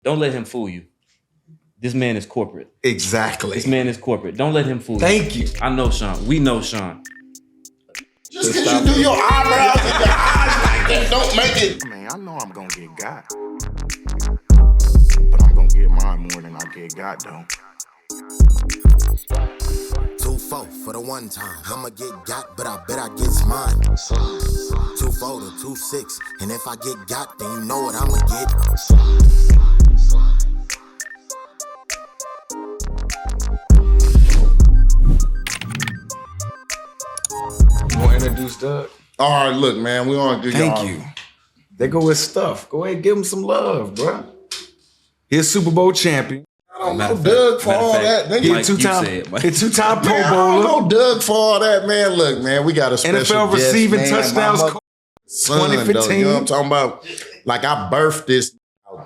Don't let him fool you. This man is corporate. Exactly. This man is corporate. Don't let him fool you. Thank you. I know Sean. We know Sean. Just because you do your eyebrows and your eyes like that don't make it. Man, I know I'm gonna get got. But I'm gonna get mine more than I get got, though. 2-4 for the one time. I'ma get got, but I bet I gets mine. 2-4 to 2-6. And if I get got, then you know what I'ma get. You want to introduce Doug? All right, look, man, we want to do Thank you. They go with stuff. Go ahead and give him some love, bro. He's Super Bowl champion. I don't know Doug for all that. He's two-time Pro I Bowler. don't know Doug for all that, man. Look, man, we got a special NFL guest, receiving man. touchdowns. Son, 2015. though, you know what I'm talking about? Like, I birthed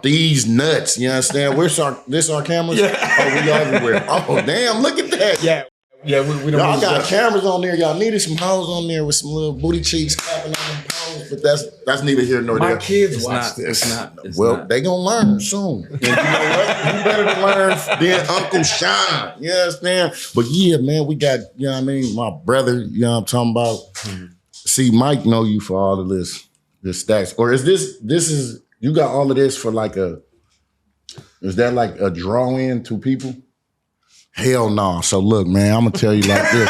these nuts. You understand? Where's this our cameras? Yeah. Oh, we everywhere. Oh, damn, look at that. Yeah, we don't. Y'all got cameras on there. Y'all needed some hoes on there with some little booty cheeks clapping on them poles, but that's neither here nor there. My kids watch this. It's Well, not. they gonna learn soon. And you know what? You better to learn than Uncle Sean. You understand? But yeah, man, we got, you know what I mean, my brother, you know what I'm talking about. See, Mike know you for all of this stacks. Or is this is, you got all of this for like is that like a draw in to people? Hell no. So look, man, I'm gonna tell you like this.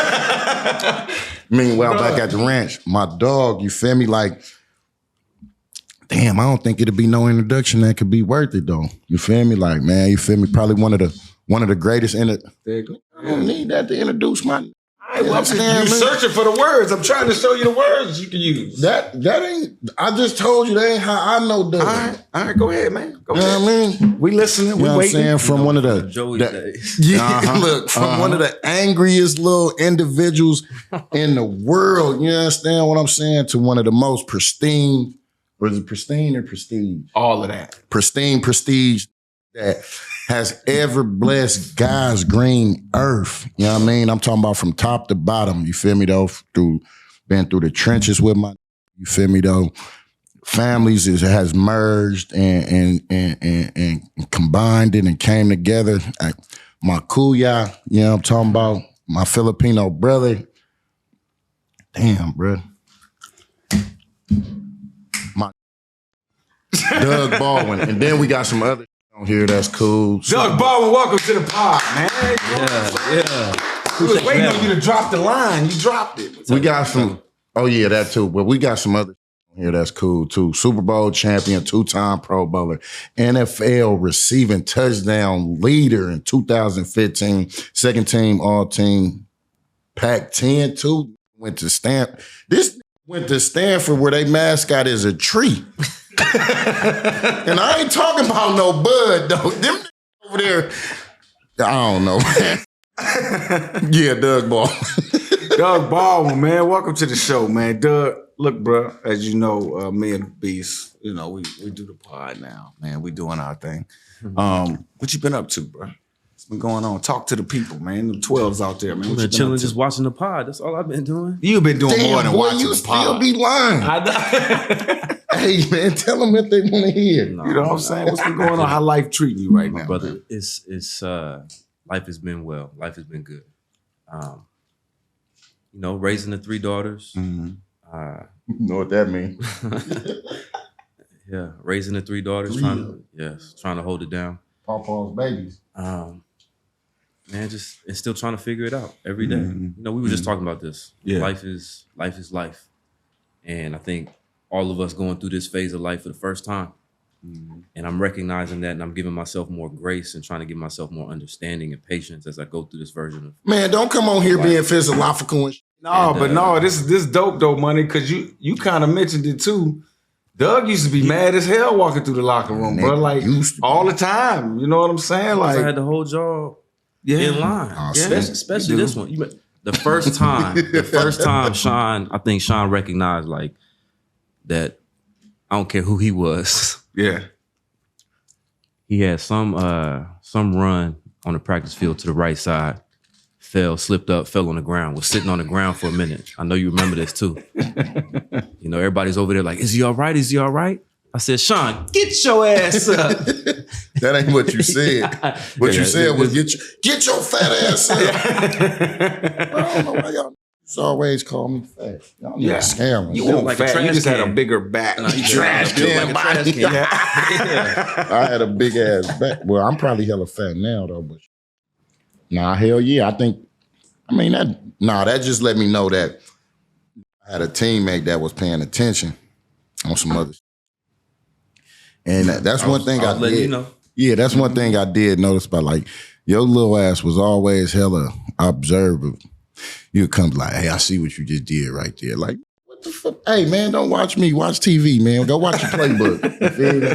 Meanwhile, back at the ranch, my dog, you feel me? Like, damn, I don't think it'd be no introduction that could be worth it though. You feel me? Like, man, you feel me? Probably one of the greatest in it. I don't need that to introduce my. You searching for the words. I'm trying to show you the words you can use. That ain't. I just told you that ain't how I know Doug. All right, go ahead, man. Go ahead. You know what I mean? We listening. You We know what I'm waiting. saying? From one of the Joey days. Yeah, look, from one of the angriest little individuals in the world, you understand what I'm saying? To one of the most pristine, or is it pristine or prestige? All of that. Pristine prestige that has ever blessed God's green earth. You know what I mean? I'm talking about from top to bottom. You feel me though? Been through the trenches with my, you feel me though? Families has merged and combined it and came together. My kuya, you know what I'm talking about? My Filipino brother. Damn, bro. My Doug Baldwin. And then we got some other on here that's cool. Doug Baldwin, welcome to the pod, man. Yeah. We was waiting on you to drop the line. You dropped it. We got some, oh yeah, that too. But we got some other here that's cool too. Super Bowl champion, 2-time Pro Bowler, NFL receiving touchdown leader in 2015, second team All-Team, Pac-10 too. Went to Stanford where they mascot is a tree. And I ain't talking about no bud though. Them over there, I don't know. Yeah, Doug Baldwin. Doug Baldwin, man. Welcome to the show, man. Doug, look, bro, as you know, me and the Beast, you know, we do the pod now, man. We doing our thing. What you been up to, bro? What's been going on? Talk to the people, man. The 12s out there, man. I've been chilling, just watching the pod. That's all I've been doing. You've been doing more than boy, watching you the pod. still be lying. Hey, man, tell them if they want to hear. No, You know what I'm saying? What's been going on? How life treating you right My now, brother, man? it's life has been well. Life has been good. You know, raising the 3 daughters. You know what that means? Yeah, raising the 3 daughters, trying to hold it down. Pawpaw's babies. Man, and still trying to figure it out every day. You know, we were just talking about this. Yeah. Life is life. And I think all of us going through this phase of life for the first time. And I'm recognizing that, and I'm giving myself more grace and trying to give myself more understanding and patience as I go through this version of Man, don't come on here being physiological and No, this dope though, money, because you kind of mentioned it too. Doug used to be mad as hell walking through the locker room, bro. Like all the time. You know what I'm saying? Like I had the whole job in line. Especially this one. The first time Sean, I think Sean recognized like that I don't care who he was. Yeah. He had some run on the practice field to the right side, slipped up, fell on the ground, was sitting on the ground for a minute. I know you remember this too. You know, everybody's over there like, is he all right? Is he all right? I said, Sean, get your ass up. That ain't what you said. What you said was get your fat ass up. I don't know why y'all always call me fat. Y'all need to scam me. You weren't like a fat. You trash just had a can. bigger back. Trash can body. I had a big ass back. Well, I'm probably hella fat now though, but hell yeah. That just let me know that I had a teammate that was paying attention on some other shit. And that's one thing I did. You know. Yeah, that's one thing I did notice about like your little ass was always hella observant. You'd come like, hey, I see what you just did right there. Like, what the fuck? Hey, man, don't watch me. Watch TV, man. Go watch your playbook. You feel me?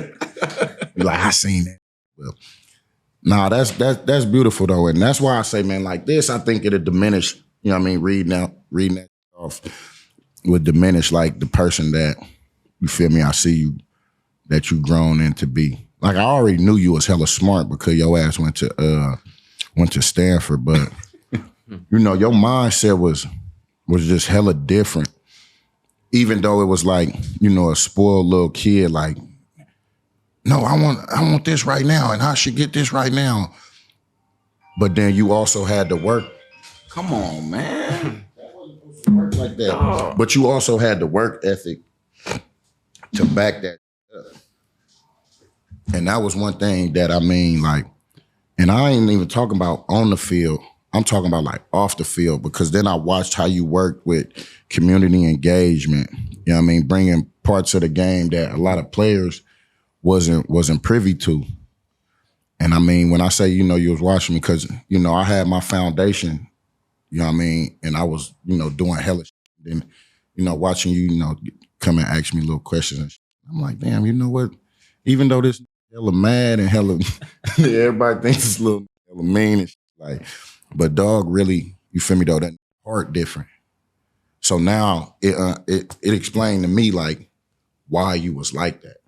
You're like, I seen that. Well, that's beautiful though. And that's why I say, man, like this, I think it'll diminish, you know what I mean, reading that off would diminish like the person that, you feel me, I see you, that you grown into be. Like I already knew you was hella smart because your ass went to Stanford, but you know, your mindset was just hella different. Even though it was like, you know, a spoiled little kid, like, no, I want this right now, and I should get this right now. But then you also had to work. Come on, man. That wasn't supposed to work like that. Oh. But you also had the work ethic to back that up. And that was one thing that I mean, like, and I ain't even talking about on the field. I'm talking about like off the field, because then I watched how you worked with community engagement. You know what I mean? Bringing parts of the game that a lot of players wasn't privy to. And I mean, when I say, you know, you was watching me, because, you know, I had my foundation, you know what I mean? And I was, you know, doing hella shit. Then, you know, watching you, you know, come and ask me little questions and shit. I'm like, damn, you know what? Even though this hella mad and hella, everybody thinks it's a little hella mean and shit, like, but dog really, you feel me though, that heart different. So now it explained to me like why you was like that.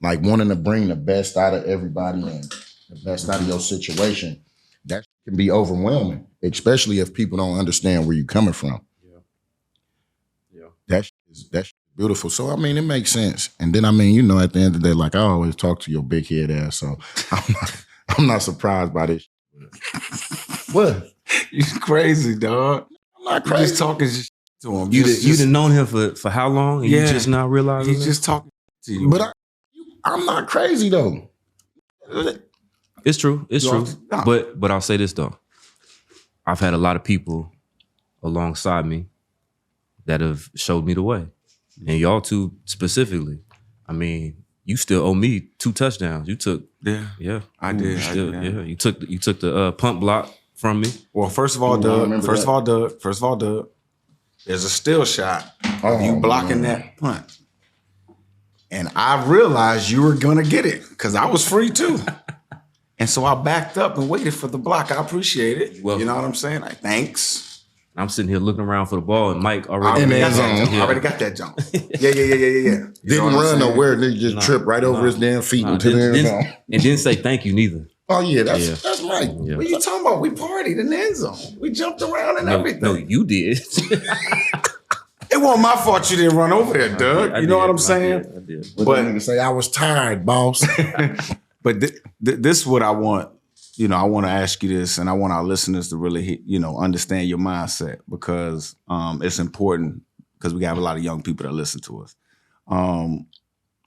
Like wanting to bring the best out of everybody and the best out of your situation. That can be overwhelming, especially if people don't understand where you're coming from. Yeah. That's beautiful. So I mean, it makes sense. And then I mean, you know, at the end of the day, like I always talk to your big head ass, so I'm not surprised by this. What? You crazy, dog. I'm not crazy. You just talking shit to him. You done known him for how long? And you just not realizing he's just talking to you. But I'm not crazy though. It's true. It's true. No. But I'll say this though. I've had a lot of people alongside me that have showed me the way. And y'all two specifically. I mean, you still owe me 2 touchdowns. You took I did. You took the pump block from me. Well, first of all, Doug, there's a still shot of you blocking that punt. And I realized you were gonna get it because I was free too. And so I backed up and waited for the block. I appreciate it. Well, you know what I'm saying? Like, thanks. I'm sitting here looking around for the ball, and Mike already already got that jump. Yeah. Didn't run nowhere. Nigga just tripped right over his damn feet into the end zone. And didn't say thank you neither. Oh yeah, that's right. Yeah. What are you talking about? We partied in the end zone. We jumped around and everything. No, you did. It wasn't my fault you didn't run over there, Doug. You know what I'm saying? I did. But nigga say I was tired, boss. But this is what I want. You know, I want to ask you this, and I want our listeners to really, you know, understand your mindset, because it's important, because we have a lot of young people that listen to us.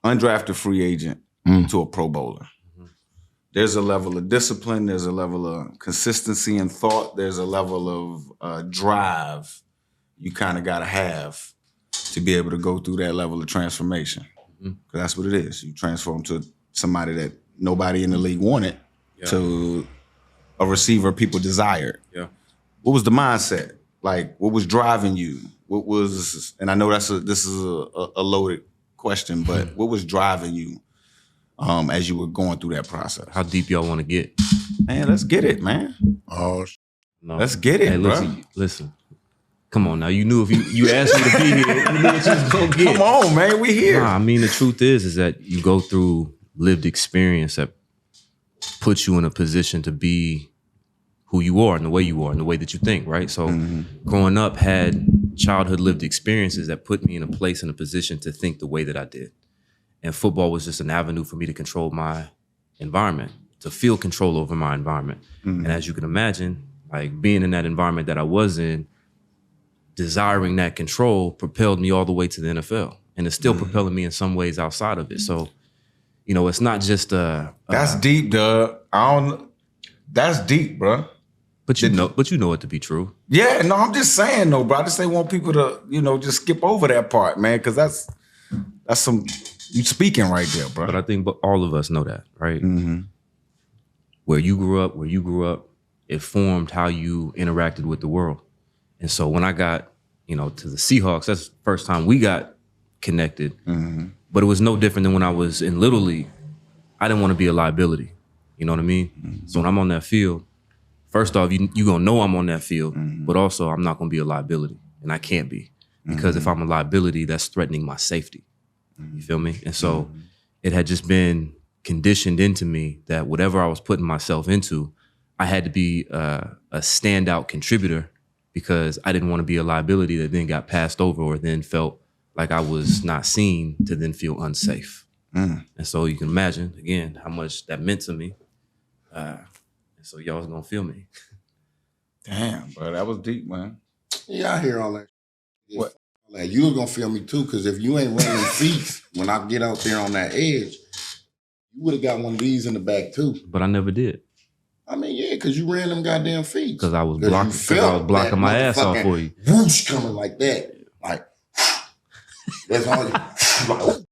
Undrafted free agent to a Pro Bowler. Mm-hmm. There's a level of discipline. There's a level of consistency in thought. There's a level of drive you kind of got to have to be able to go through that level of transformation. Mm-hmm. 'Cause that's what it is. You transform to somebody that nobody in the league wanted. Yeah. To a receiver people desired. Yeah. What was the mindset? Like, what was driving you? What was, and I know this is a loaded question, but what was driving you as you were going through that process? How deep y'all want to get? Man, let's get it, man. Oh, no. Let's get it, bro. Listen. Come on now. You knew if you asked me to be here, you knew what you was going to get. Come on, man. We here. Nah, I mean, the truth is that you go through lived experience that puts you in a position to be who you are and the way you are and the way that you think, right? So growing up, had childhood lived experiences that put me in a place and a position to think the way that I did. And football was just an avenue for me to control my environment, to feel control over my environment. And as you can imagine, like being in that environment that I was in, desiring that control propelled me all the way to the NFL. And it's still propelling me in some ways outside of it. So, you know, it's not just That's deep, Doug. That's deep, bro. but you know it to be true. Yeah, no, I'm just saying though, bro. I just ain't want people to, you know, just skip over that part, man, because that's some you speaking right there, bro. But I think all of us know that, right? Where you grew up, it formed how you interacted with the world. And so when I got, you know, to the Seahawks, that's the first time we got connected. But it was no different than when I was in Little League. I didn't want to be a liability. You know what I mean? So when I'm on that field, first off, you gonna know I'm on that field, but also I'm not gonna be a liability, and I can't be. Because if I'm a liability, that's threatening my safety. You feel me? And so it had just been conditioned into me that whatever I was putting myself into, I had to be a standout contributor, because I didn't want to be a liability that then got passed over or then felt like I was not seen to then feel unsafe. And so you can imagine, again, how much that meant to me. And so y'all was going to feel me. Damn, bro, that was deep, man. Yeah, I hear all that. What? Like, you was gonna feel me too, because if you ain't running feet when I get out there on that edge, you would have got one of these in the back too. But I never did. I mean, yeah, because you ran them goddamn feet. Because I was blocking my ass off for you. Whoosh coming like that. Like, that's all you.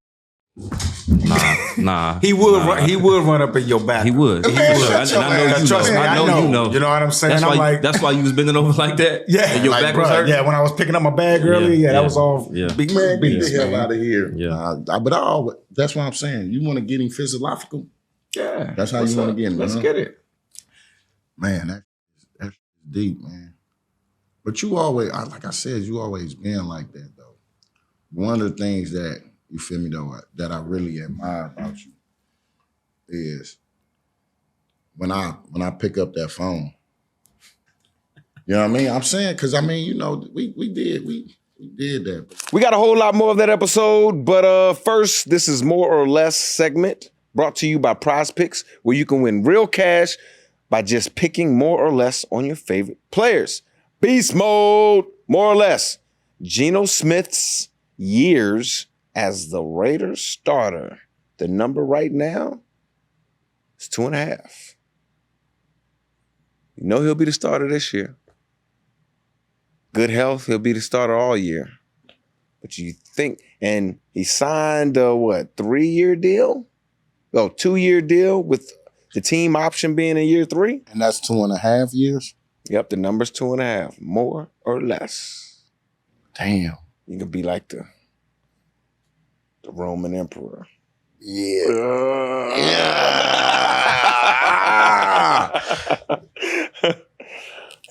Nah. He would run up in your back. He would. Man, shut your ass up. I know you know. You know what I'm saying? That's why you was bending over like that? Yeah. And your like, back was bro, hurt? yeah, when I was picking up my bag earlier, that was all big Man, get beats, the hell man. out of here. Yeah. But that's what I'm saying. You want to get him physiological? Yeah. That's how you want to get him. Let's get it. Man, that's deep, man. But you always, like I said, you always been like that, though. One of the things that, you feel me, though, that I really admire about you is when I pick up that phone. You know what I mean? I'm saying, because, I mean, you know, we did that. We got a whole lot more of that episode, but first, this is More or Less segment brought to you by PrizePicks, where you can win real cash by just picking more or less on your favorite players. Beast mode, more or less. Geno Smith's years as the Raiders starter. The number right now is 2.5. You know he'll be the starter this year. Good health, he'll be the starter all year. But you think, and he signed a 3-year deal? 2-year deal with the team option being in year 3? And that's 2.5 years? Yep, the number's 2.5, more or less. Damn. You can be like the Roman emperor. Yeah.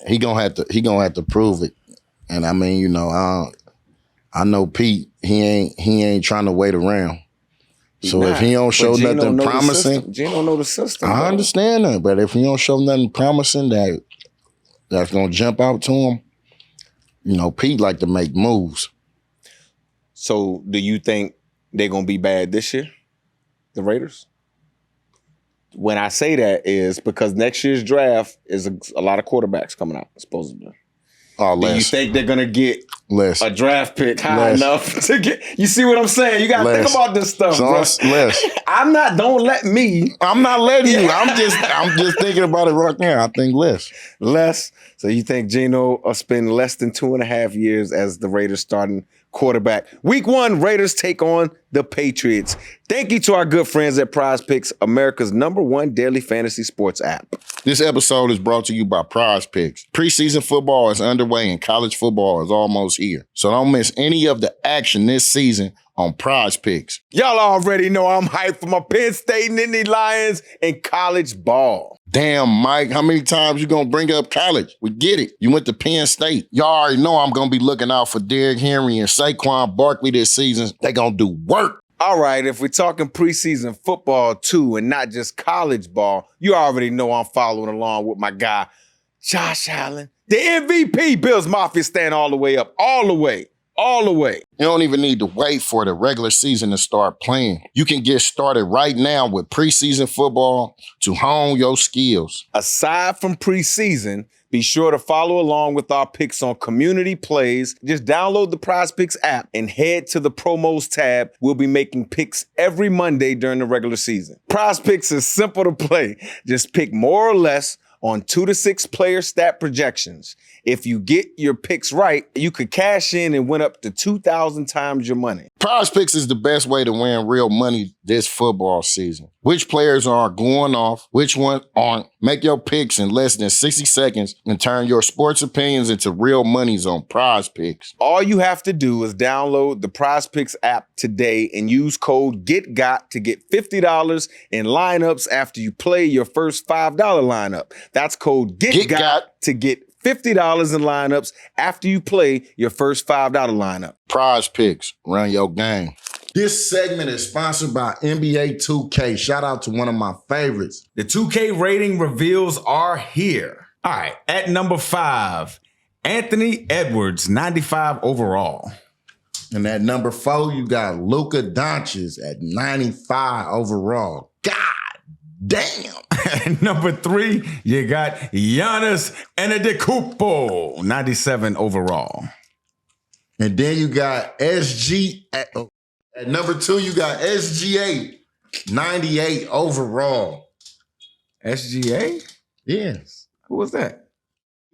He gonna have to prove it. And I mean, you know, I know Pete, he ain't trying to wait around. So if he don't show nothing promising, Geno know the system. I understand that, but if he don't show nothing promising that's gonna jump out to him, you know, Pete like to make moves. So do you think they're gonna be bad this year, the Raiders? When I say that is because next year's draft is a lot of quarterbacks coming out, supposedly. Oh, Do you think they're gonna get less a draft pick high enough to get? You see what I'm saying? You gotta think about this stuff, bro. Less. I'm not letting you. I'm just thinking about it right now. I think less. So you think Geno will spend less than 2.5 years as the Raiders starting quarterback? Week 1, Raiders take on the Patriots. Thank you to our good friends at PrizePicks, America's #1 daily fantasy sports app. This episode is brought to you by PrizePicks. Preseason football is underway and college football is almost here. So don't miss any of the action this season on PrizePicks. Y'all already know I'm hyped for my Penn State Nittany Lions and college ball. Damn, Mike, how many times you gonna bring up college? We get it. You went to Penn State. Y'all already know I'm gonna be looking out for Derrick Henry and Saquon Barkley this season. They gonna do work. All right, if we're talking preseason football too and not just college ball, you already know I'm following along with my guy, Josh Allen. The MVP, Bills Mafia stand all the way up, all the way all the way. You don't even need to wait for the regular season to start playing. You can get started right now with preseason football to hone your skills. Aside from preseason, be sure to follow along with our picks on community plays. Just download the PrizePicks app and head to the promos tab. We'll be making picks every Monday during the regular season. PrizePicks is simple to play. Just pick more or less on 2 to 6 player stat projections. If you get your picks right, you could cash in and win up to 2,000 times your money. PrizePicks is the best way to win real money this football season. Which players are going off, which ones aren't. Make your picks in less than 60 seconds and turn your sports opinions into real monies on PrizePicks. All you have to do is download the PrizePicks app today and use code GETGOT to get $50 in lineups after you play your first $5 lineup. That's code GETGOT to get $50 in lineups after you play your first $5 lineup. PrizePicks, run your game. This segment is sponsored by NBA 2K. Shout out to one of my favorites. The 2K rating reveals are here. All right, at number 5, Anthony Edwards, 95 overall. And at number 4, you got Luka Doncic at 95 overall. God damn. At number 3, you got Giannis Antetokounmpo, 97 overall. And then you got SG at number 2, you got SGA, 98 overall. SGA? Yes. Who was that?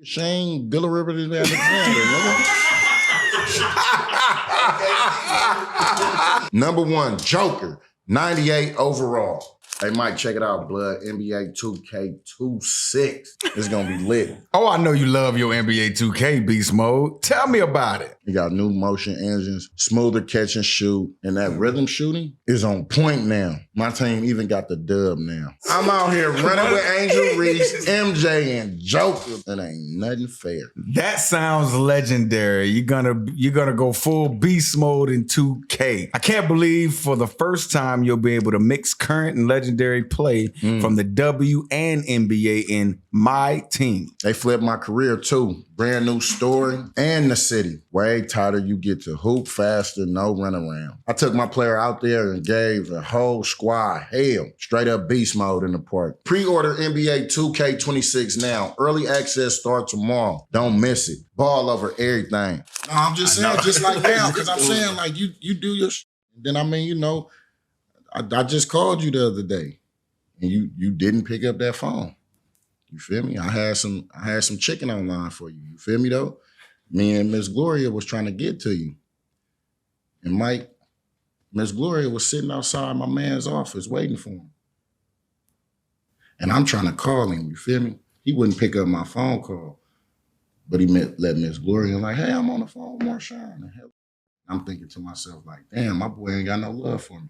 Shane Gillibrand Alexander. Number 1, Joker, 98 overall. Hey, Mike, check it out, blood. NBA 2K26. It's going to be lit. Oh, I know you love your NBA 2K beast mode. Tell me about it. You got new motion engines, smoother catch and shoot, and that rhythm shooting is on point now. My team even got the dub now. I'm out here running with Angel Reese, MJ, and Joker. It ain't nothing fair. That sounds legendary. You're gonna go full beast mode in 2K. I can't believe for the first time you'll be able to mix current and legendary play from the W and NBA in my team. They flipped my career too. Brand new story and the city. Way tighter, you get to hoop faster, no run around. I took my player out there and gave the whole squad hell. Straight up beast mode in the park. Pre-order NBA 2K26 now. Early access starts tomorrow. Don't miss it. Ball over everything. No, I'm just saying, just like now, because I'm saying like you do your Then I mean, you know, I just called you the other day and you didn't pick up that phone. You feel me? I had some chicken online for you. You feel me though? Me and Miss Gloria was trying to get to you. And Mike, Miss Gloria was sitting outside my man's office waiting for him. And I'm trying to call him, you feel me? He wouldn't pick up my phone call. But he let Miss Gloria like, hey, I'm on the phone with Marshawn. I'm thinking to myself like, damn, my boy ain't got no love for me.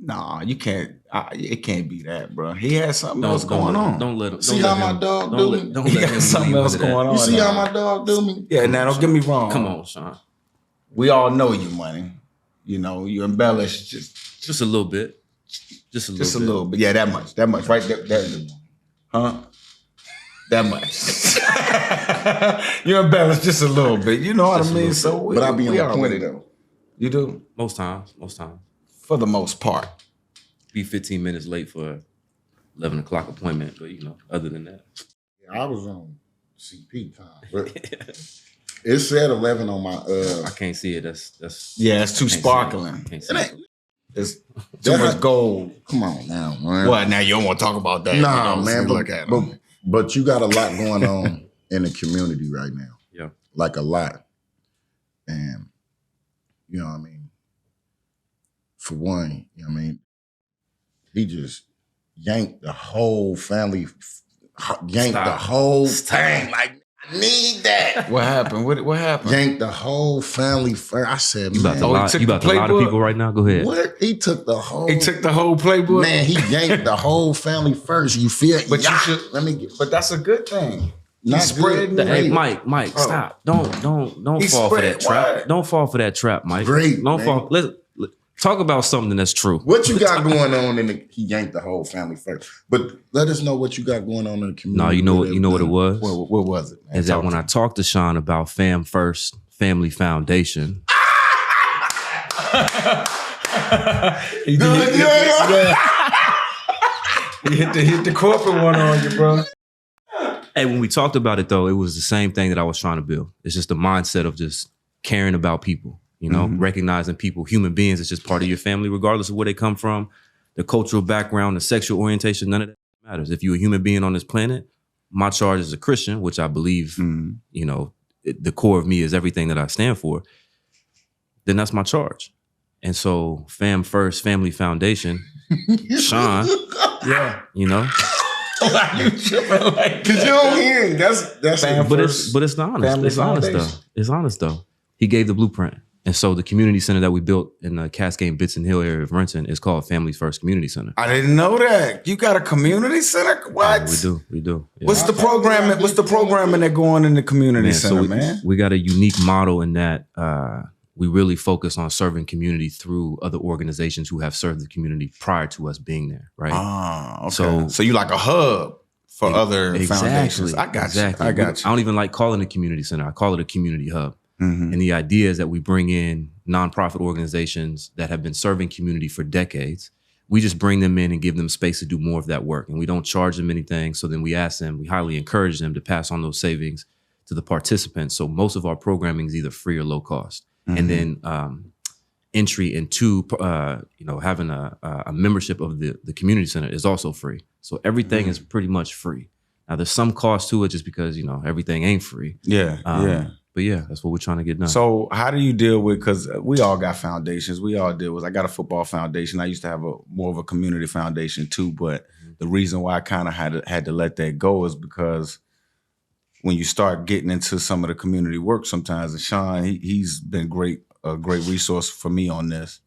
Nah, you can't. It can't be that, bro. He has something else going on. Don't let him. See how my dog do me? Don't He let got him something lead else into that. going on. You see how my dog do me? Yeah, now don't get me wrong. Come on, Sean. We all know you, money. You know, you embellish Just a little bit. Just a little bit. Yeah, that much. Right there. Huh? That much. You embellish just a little bit. You know what I mean? So, But I be on we point already- though. You do? Most times. For the most part. Be 15 minutes late for a 11 o'clock appointment, but you know, other than that. Yeah, I was on CP time. But it said 11 on my I can't see it. That's Yeah, it's too can't see it. sparkling. Can't see it. It's too much gold. Come on now, man. What? Now you don't want to talk about that? Nah, You know, man. Look at him. But you got a lot going on in the community right now. Yeah. Like a lot. And you know what I mean? For one, you know what I mean? He just yanked the whole family, yanked the whole thing. Like, I need that. What happened? What happened? Yanked the whole family first. I said, You about man, to lie, took you the about to lie to playbook? people right now? Go ahead. what? He took the whole He took the whole playbook. man, he yanked the whole family first. You feel But yeah. you should. Let me get But that's a good thing. not spread good. Hey, Great. Mike, Oh. stop. Don't He fall for spread that trap. what? Don't fall for that trap, Mike. Great, Don't man. fall. Let's talk about something that's true. What you got going on he yanked the whole family first. But let us know what you got going on in the community. No, you know what it was? What was it? Man? Is that when I talked to Sean about fam first, Family Foundation. He hit the corporate one on you, bro. Hey, when we talked about it, though, it was the same thing that I was trying to build. It's just the mindset of just caring about people, you know, recognizing people, human beings. It's just part of your family, regardless of where they come from, the cultural background, the sexual orientation, none of that matters. If you're a human being on this planet, my charge as a Christian, which I believe, you know, the core of me is everything that I stand for, then that's my charge. And so Fam First Family Foundation, Sean, you know. You tripping like because you don't hear it. That's But it's the honest. It's honest though. It's honest though. He gave the blueprint. And so the community center that we built in the Cascade Bitson Hill area of Renton is called Family First Community Center. I didn't know that. You got a community center? What? We do. Yeah. What's the programming? What's the programming that going in the community center, man? We got a unique model in that we really focus on serving community through other organizations who have served the community prior to us being there, right? Ah, okay. So you like a hub for other foundations. I got you. I got you. I don't even like calling it a community center. I call it a community hub. And the idea is that we bring in nonprofit organizations that have been serving community for decades. We just bring them in and give them space to do more of that work. And we don't charge them anything. So then we ask them, we highly encourage them to pass on those savings to the participants. So most of our programming is either free or low cost. And then entry into, you know, having a membership of the community center is also free. So everything is pretty much free. Now there's some cost to it just because, you know, everything ain't free. But yeah, that's what we're trying to get done. So how do you deal with, because we all got foundations. We all deal with, I got a football foundation. I used to have more of a community foundation too. But the reason why I kind of had to let that go is because when you start getting into some of the community work sometimes, and Sean, he's been a great resource for me on this.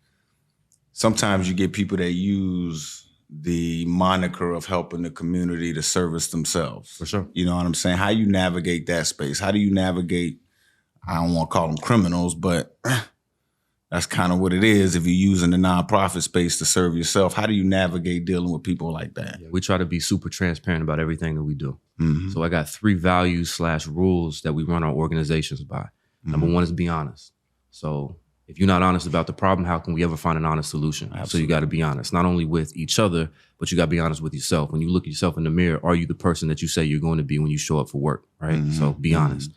Sometimes you get people that use the moniker of helping the community to service themselves. For sure. You know what I'm saying? How you navigate that space? How do you navigate, I don't want to call them criminals, but that's kind of what it is if you're using the nonprofit space to serve yourself. How do you navigate dealing with people like that? Yeah, we try to be super transparent about everything that we do. So I got 3 values/rules that we run our organizations by. Number 1 is be honest. So if you're not honest about the problem, how can we ever find an honest solution? Absolutely. So you got to be honest, not only with each other, but you got to be honest with yourself. When you look at yourself in the mirror, are you the person that you say you're going to be when you show up for work, right? So be honest.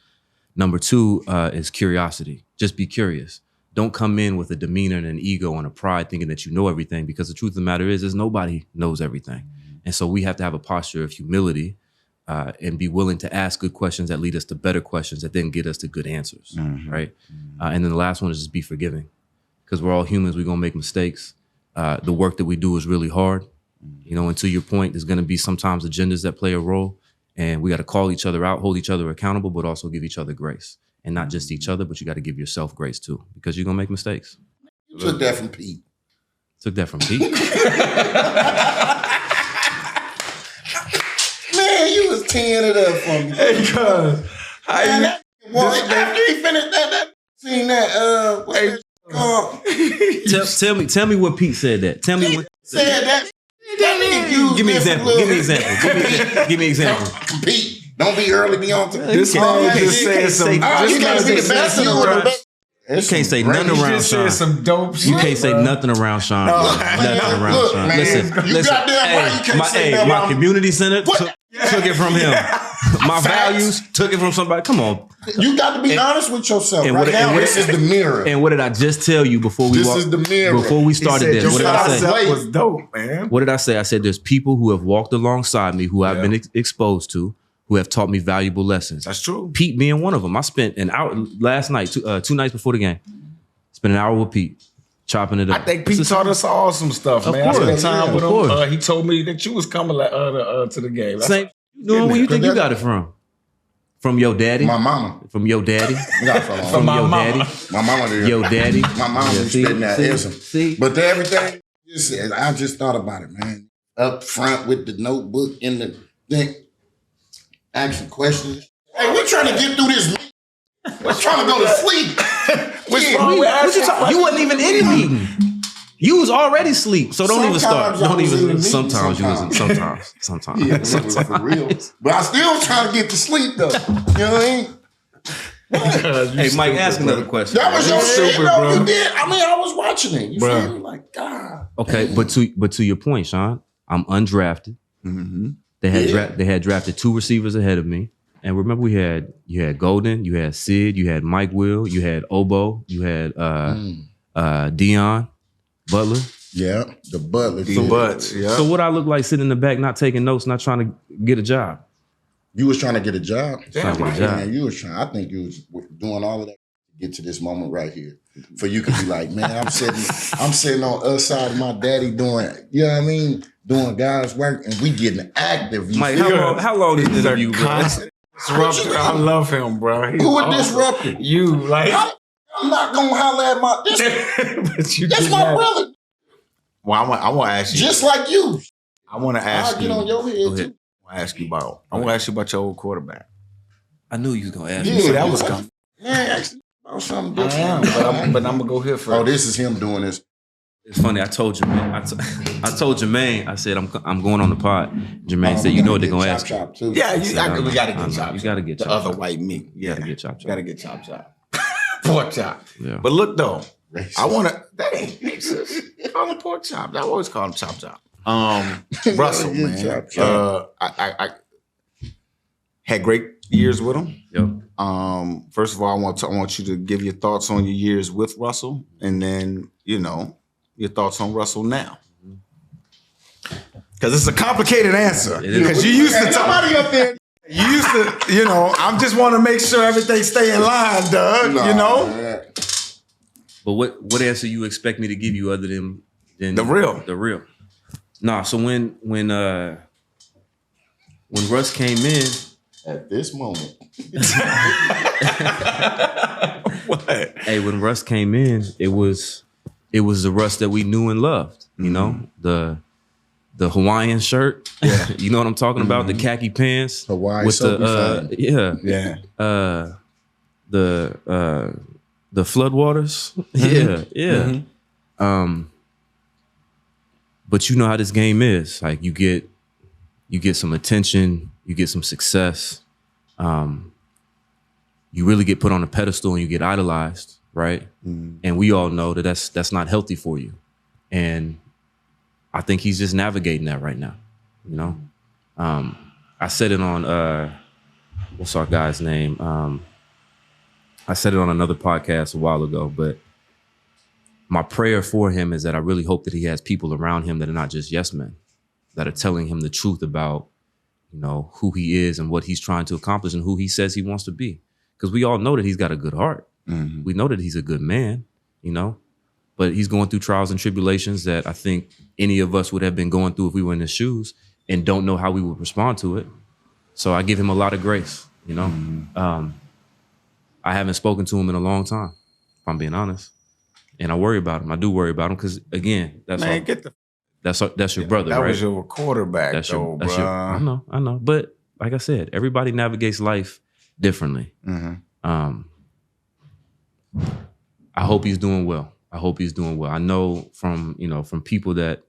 Number 2 is curiosity. Just be curious. Don't come in with a demeanor and an ego and a pride thinking that you know everything, because the truth of the matter is nobody knows everything. And so we have to have a posture of humility and be willing to ask good questions that lead us to better questions that then get us to good answers, right? And then the last one is just be forgiving, because we're all humans. We're going to make mistakes. The work that we do is really hard. You know, and to your point, there's going to be sometimes agendas that play a role, and we got to call each other out, hold each other accountable, but also give each other grace. And not just each other, but you got to give yourself grace too, because you're going to make mistakes. You took that from Pete. Took that from Pete. Man, you was teeing it up for me. Hey, cuz. After he finished that seen that, Tell me what Pete said that. Tell me what said that. Give me an example. Give me an example. Compete. Don't be early, be on time. This man just said some. You gotta be the best. You can't say nothing around just Sean. said some dope shit. You can't say nothing around Sean. Nothing around look, Sean. man, Listen. My community center took it from him. My values took it from somebody. Come on. You got to be honest with yourself. And right now, this is the mirror. And what did I just tell you before we This is the mirror. Before we started this? What did I say? That was dope, man. What did I say? I said there's people who have walked alongside me, who I've been exposed to, who have taught me valuable lessons. That's true. Pete being one of them. I spent an hour last night, 2 nights before the game. Spent an hour with Pete, chopping it up. I think Pete taught us all some stuff, man. Course, I spent time with of him. He told me that you was coming to the game. Same. Where you think you got it from? From your daddy? My mama. From your daddy? From your daddy? My mama did. Your daddy? My mama was spitting that ism. See? But everything you said, I just thought about it, man. Up front with the notebook in the thing, asking questions. Hey, we're trying to get through this. We're trying to go to sleep. You wasn't even in the meeting. You was already asleep, so don't even start. Don't even. Sometimes you wasn't. Sometimes. Yeah, for real. But I still trying to get to sleep though. You know what I mean? Hey, Mike, ask another question. That was You your stupid, shit, bro. bro. You did. I mean, I was watching it. You Bruh. feel me? Like, God. Okay, but to your point, Sean, I'm undrafted. Mm-hmm. They had drafted 2 receivers ahead of me. And remember, you had Golden, you had Sid, you had Mike Will, you had Obo, you had Dion Butler. Yeah, the Butler. The kid. butts, yeah. So what I look like sitting in the back, not taking notes, not trying to get a job. You was trying to get a job. Trying to get a job. Man, you was trying. I think you was doing all of that to get to this moment right here. For you could be like, man, I'm sitting on the other side of my daddy doing, you know what I mean, doing God's work, and we getting active. You Mike, feel me? how long is this interview, bro? Disruptor. I love him, bro. He's Who would awesome. disrupt it? You, like. I'm not gonna holler at my. But you That's did my not. brother, Well, I want to ask you. just like you. I want to ask I'll you. get on your Go head ahead. too. I want to ask you about your old quarterback. I knew you was gonna ask me. Yeah, something. that was coming. Man, actually, about something I am, different. but I'm gonna go here first. Oh, this is him doing this. It's funny. I told Jermaine. I told Jermaine. I said I'm going on the pod. Jermaine said, "You know what they're gonna ask." Chop too. Yeah, I said, we got to I know. get chop. You gotta get the chop. other white meat. Yeah, gotta get chop. Got to get chop. Pork chop. Yeah. But look though, Racist. I want to. That ain't racist. Call him pork chop. I always call him chop. Russell, Yeah, man. chop, chop. I had great years with him. Yep. First of all, I want you to give your thoughts on your years with Russell, and then your thoughts on Russell now. Because it's a complicated answer. It is. Because you used to talk. Somebody up there. You used to, I just want to make sure everything stay in line, Doug. Man. But what answer you expect me to give you other than The real. The real. Nah. So when Russ came in, At this moment. What? hey, when Russ came in, it was the Russ that we knew and loved. You know, the Hawaiian shirt. Yeah. You know what I'm talking about? The khaki pants. Hawaii with soapy the Yeah. the floodwaters. Yeah. But you know how this game is. Like you get some attention, you get some success. You really get put on a pedestal and you get idolized, right? And we all know that that's not healthy for you. And I think he's just navigating that right now, you know? I said it on, what's our guy's name? I said it on another podcast a while ago, but my prayer for him is that I really hope that he has people around him that are not just yes men, that are telling him the truth about, who he is and what he's trying to accomplish and who he says he wants to be. Because we all know that he's got a good heart. We know that he's a good man, but he's going through trials and tribulations that I think any of us would have been going through if we were in his shoes and don't know how we would respond to it. So I give him a lot of grace, I haven't spoken to him in a long time, if I'm being honest. And I worry about him. I do worry about him because, again, that's your brother, That right? was your quarterback, That's though, your, I know. But like I said, everybody navigates life differently. I hope he's doing well. I know from people that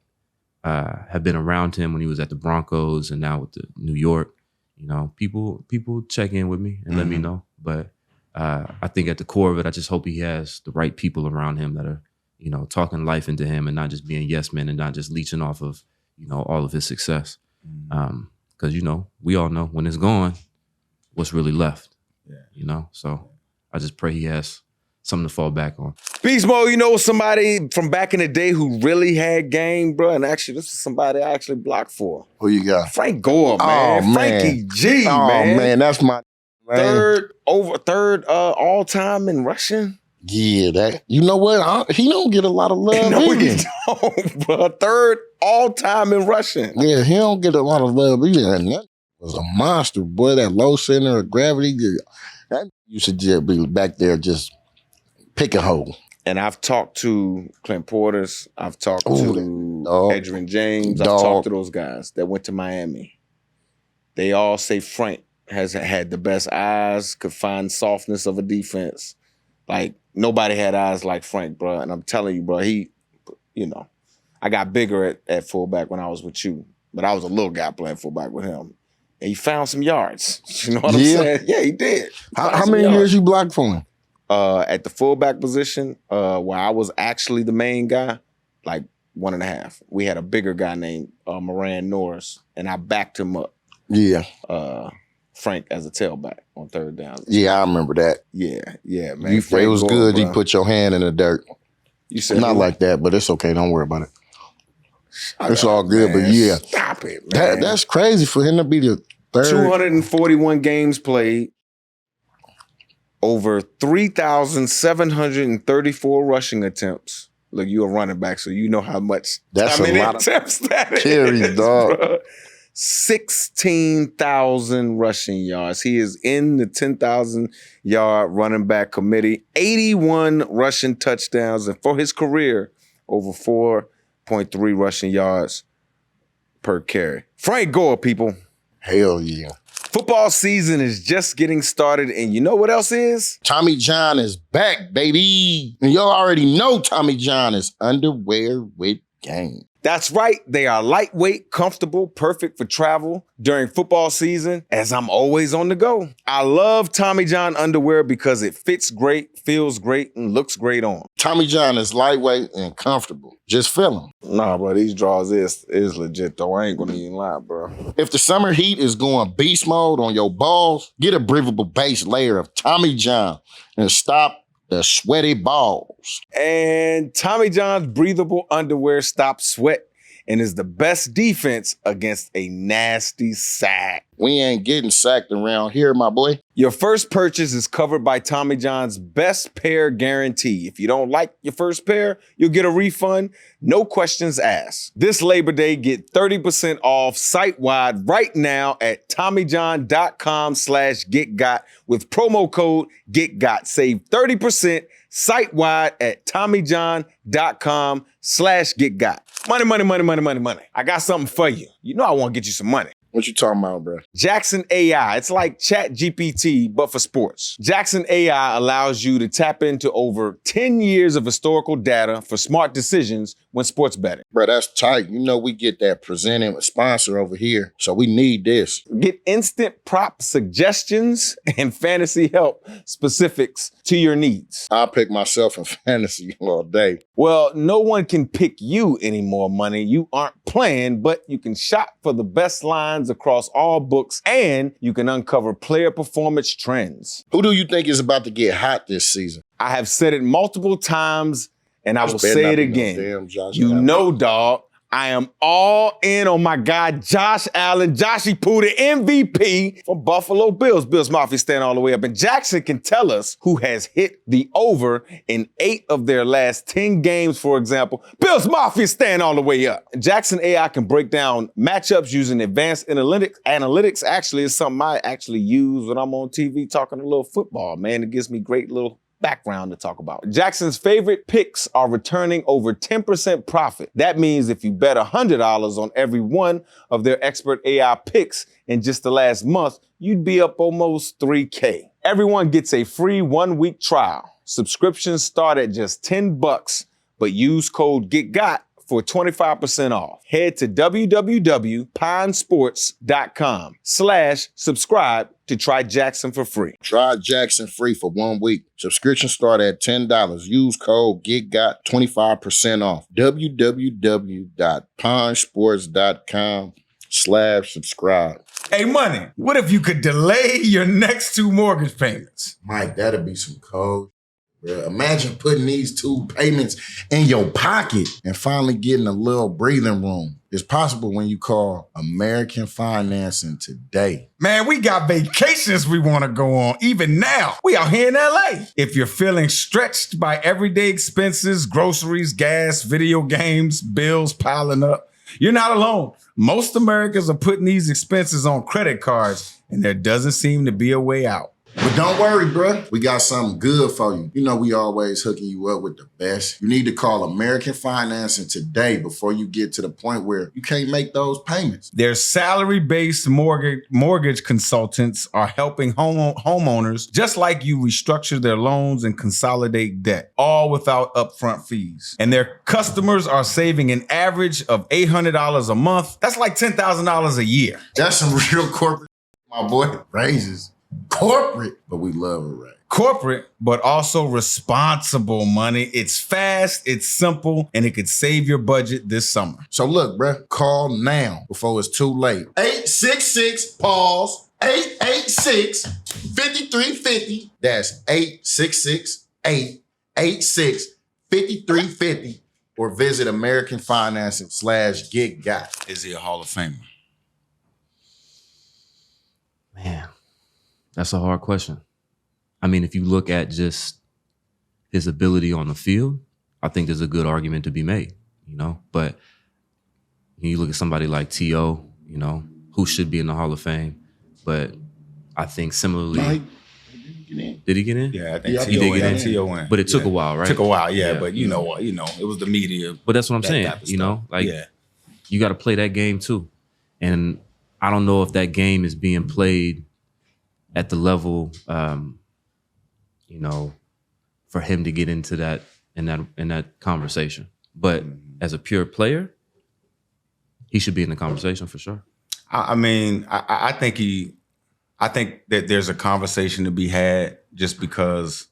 have been around him when he was at the Broncos and now with the New York, people check in with me and let me know. But I think at the core of it, I just hope he has the right people around him that are, talking life into him and not just being yes men and not just leeching off of, all of his success. Because, we all know when it's gone, what's really left. So I just pray he has something to fall back on. Beast Mode, somebody from back in the day who really had game, bro. And actually, this is somebody I actually blocked for. Who you got? Frank Gore, man. Oh, man. Frankie G, Oh, man, that's my man. Third all-time in rushing. Yeah, that. You know what? He don't get a lot of love. No, he either. don't, bro. Third all-time in rushing. Yeah, he don't get a lot of love either. And that was a monster, boy. That low center of gravity. That used to just be back there just pick a hole. And I've talked to Clint Portis. I've talked to dog. Edgerrin James. I've Dog. talked to those guys that went to Miami. They all say Frank has had the best eyes, could find softness of a defense. Like, nobody had eyes like Frank, bro. And I'm telling you, bro, he, I got bigger at fullback when I was with you. But I was a little guy playing fullback with him. and he found some yards. You know what I'm Yeah. saying? Yeah, he did. How Found some many yards. years you blocked for him? At the fullback position, where I was actually the main guy, like 1.5. We had a bigger guy named Moran Norris, and I backed him up. Yeah. Frank as a tailback on third down. Yeah, I remember that. Yeah, man. It Frank was Gore, good. You bro. put your hand in the dirt. You said Not who? like that, but it's okay. Don't worry about it. Shut It's up, all good, but man. yeah. Stop it, man. That's crazy for him to be the third. 241 games played, over 3,734 rushing attempts. Look, you're a running back, so you know how much That's how many a lot of attempts that carries, is, dog. bro. 16,000 rushing yards. He is in the 10,000 yard running back committee. 81 rushing touchdowns, and for his career, over 4.3 rushing yards per carry. Frank Gore, people. Hell yeah. Football season is just getting started, and you know what else is? Tommy John is back, baby. And y'all already know Tommy John is underwear with game. That's right. They are lightweight, comfortable, perfect for travel during football season, as I'm always on the go. I love Tommy John underwear because it fits great, feels great, and looks great on. Tommy John is lightweight and comfortable. Just feel him. Nah, bro, these draws is legit, though. I ain't gonna even lie, bro. If the summer heat is going beast mode on your balls, get a breathable base layer of Tommy John and stop the sweaty balls. And Tommy John's breathable underwear stops sweat and is the best defense against a nasty sack. We ain't getting sacked around here, my boy. Your first purchase is covered by Tommy John's best pair guarantee. If you don't like your first pair, you'll get a refund, no questions asked. This Labor Day, get 30% off site-wide right now at TommyJohn.com/getgot with promo code GetGot. Save 30% site-wide at TommyJohn.com/getgot. Money, money, money, money, money, money. I got something for you. You know I want to get you some money. What you talking about, bro? Jaxon AI. It's like ChatGPT, but for sports. Jaxon AI allows you to tap into over 10 years of historical data for smart decisions when sports betting. Bro, that's tight. You know we get that presenting with sponsor over here, so we need this. Get instant prop suggestions and fantasy help specifics to your needs. I'll pick myself in fantasy all day. Well, no one can pick you any more money. You aren't playing, but you can shop for the best lines across all books, and you can uncover player performance trends. Who do you think is about to get hot this season? I have said it multiple times, and I will Better say not it be no again. damn Josh You Allen. know, dog, I am all in on my guy, Josh Allen. Joshy Poo, the MVP for Buffalo Bills. Bills Mafia stand all the way up. And Jackson can tell us who has hit the over in 8 of their last 10 games, for example. Bills Mafia stand all the way up. Jaxon AI can break down matchups using advanced analytics. Analytics actually is something I actually use when I'm on TV talking a little football, man. It gives me great little background to talk about. Jackson's favorite picks are returning over 10% profit. That means if you bet $100 on every one of their expert AI picks in just the last month, you'd be up almost $3K. Everyone gets a free 1-week trial. Subscriptions start at just $10, but use code GetGot for 25% off. Head to www.pinesports.com/subscribe to try Jaxon for free. Try Jackson free for 1 week. Subscription start at $10. Use code GetGot 25% off. www.pinesports.com/subscribe. Hey, Money, what if you could delay your next 2 mortgage payments? Mike, that'd be some code. Bro, imagine putting these 2 payments in your pocket and finally getting a little breathing room. It's possible when you call American Financing today. Man, we got vacations we want to go on, even now. We out here in LA. If you're feeling stretched by everyday expenses, groceries, gas, video games, bills piling up, you're not alone. Most Americans are putting these expenses on credit cards, and there doesn't seem to be a way out. But don't worry, bruh. We got something good for you. You know we always hooking you up with the best. You need to call American Financing today before you get to the point where you can't make those payments. Their salary-based mortgage consultants are helping homeowners just like you restructure their loans and consolidate debt, all without upfront fees. And their customers are saving an average of $800 a month. That's like $10,000 a year. That's some real corporate My boy raises corporate, but we love it, right? Corporate, but also responsible money. It's fast, it's simple, and it could save your budget this summer. So look, bruh, call now before it's too late. 866 pause 886-5350. That's 866-886-5350. Or visit American Financing /Get Got. Is he a Hall of Famer? Man, that's a hard question. I mean, if you look at just his ability on the field, I think there's a good argument to be made, you know? But you look at somebody like T.O., you know, who should be in the Hall of Fame. But I think similarly... Mike, did he get in? Yeah, I think Yeah, T.O. he did get in. T.O. win. But it took a while, right? Took a while, yeah. Yeah. But you know, it was the media. But that's what I'm that saying, type of you know? stuff. Like, yeah. you got to play that game too. And I don't know if that game is being played at the level, you know, for him to get into that in that conversation. But as a pure player, he should be in the conversation for sure. I mean, I think that there's a conversation to be had just because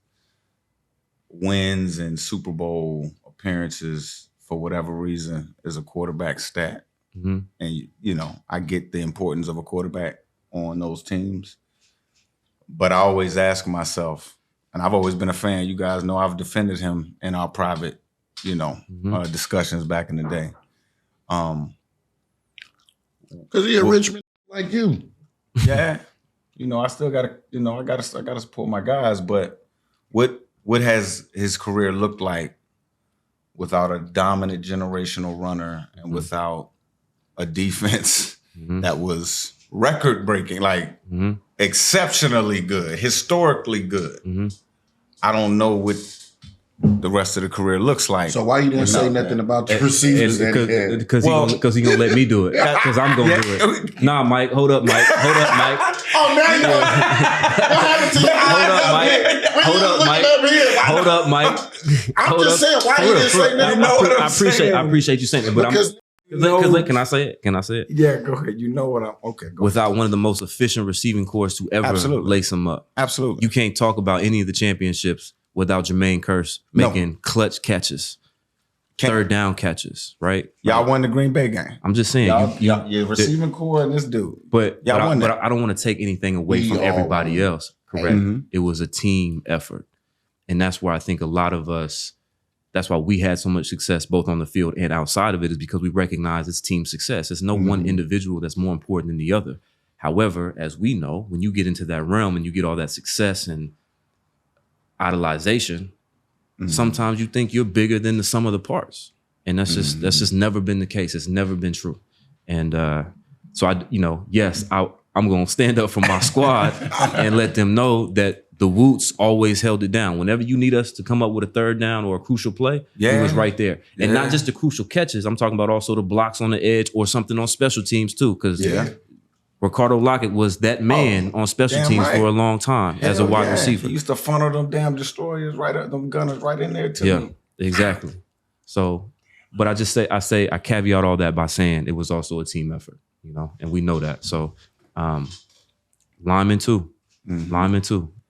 wins and Super Bowl appearances, for whatever reason, is a quarterback stat. Mm-hmm. And, you know, I get the importance of a quarterback on those teams. But I always ask myself, and I've always been a fan, you guys know I've defended him in our private, you know, discussions back in the day. Because he a rich man like you. Yeah. You know, I still gotta, you know, I gotta support my guys, but what has his career looked like without a dominant generational runner and without a defense that was record breaking, like exceptionally good, historically good. I don't know what the rest of the career looks like. So why you didn't say nothing about the receivers that he had? Because he gonna let me do it. Because I'm gonna do it. Nah, Mike. Hold up, Mike. Oh, now you know what happened to your Hold up, Mike. I'm just saying, why you didn't say nothing? I appreciate you saying it, but Because can I say it? Can I say it? Yeah, go ahead. You know what I'm okay. Go Without one of the most efficient receiving corps to ever Absolutely. lace them up. Absolutely. You can't talk about any of the championships without Jermaine Kearse making clutch catches, third down catches, right? Y'all won the Green Bay game. I'm just saying, Your receiving core and this dude. but Y'all won that. I don't want to take anything away from everybody else. Correct. It was a team effort. And that's where I think a lot of us, that's why we had so much success both on the field and outside of it, is because we recognize it's team success. It's no one individual that's more important than the other. However, as we know, when you get into that realm and you get all that success and idolization, sometimes you think you're bigger than the sum of the parts. And that's just never been the case. It's never been true. And so I'm going to stand up for my squad and let them know that the Woots always held it down. Whenever you need us to come up with a third down or a crucial play, it was right there. And not just the crucial catches. I'm talking about also the blocks on the edge or something on special teams too. Because Ricardo Lockett was that man on special teams for a long time as a wide receiver. He used to funnel them damn destroyers right up, them gunners right in there too. Yeah, exactly. So, but I caveat all that by saying it was also a team effort, you know, and we know that. So, linemen too.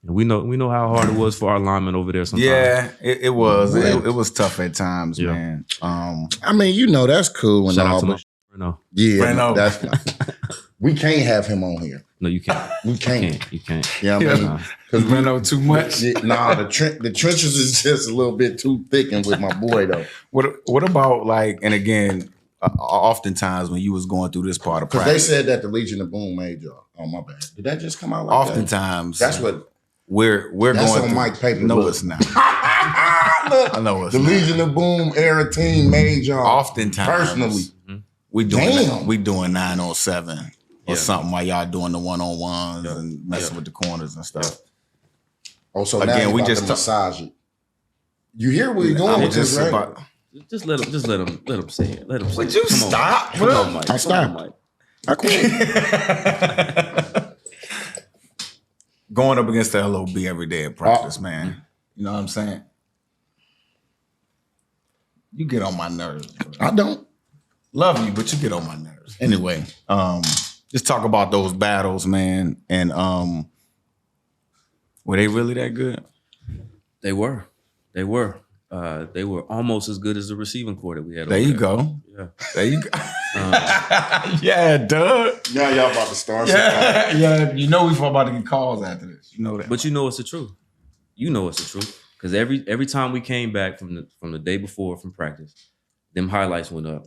And we know how hard it was for our linemen over there sometimes. Yeah, it was. It was tough at times, man. I mean, you know, that's cool. And Shout all, out to but Breno. yeah, Breno. that's we can't have him on here. No, you can't. We can't. You can't. Yeah, I mean, Because Breno too much. the trenches is just a little bit too thickened with my boy though. What about like, and again, oftentimes when you was going through this part of Because practice, they said that the Legion of Boom made y'all. Oh my bad. Did that just come out like oftentimes that? That's what. we're That's going on through. Mike Paper. No, Look. it's not. I know it's The not. Legion of Boom era team made y'all. Oftentimes, personally. we doing Damn. 9-on-7 or something while y'all doing the 1-on-1s and messing with the corners and stuff. Oh, so Again, now we we just just massage it. You hear where you're going I'm with this, just right? about- Just let him say it. Let him say Would it. you Come on, stop, Mike. bro? Come on, Mike. I Come on, stopped. Mike. I quit. Going up against the LOB every day at practice, man. You know what I'm saying? You get on my nerves, bro. I don't. Love you, but you get on my nerves. Anyway, just talk about those battles, man. And were they really that good? They were. They were almost as good as the receiving core that we had. There over you go. Yeah. There you go. Yeah, Doug. Now y'all about to start. Yeah. You know we about to get calls after this. You know that. But you know it's the truth. You know it's the truth. Because every time we came back from the day before from practice, them highlights went up.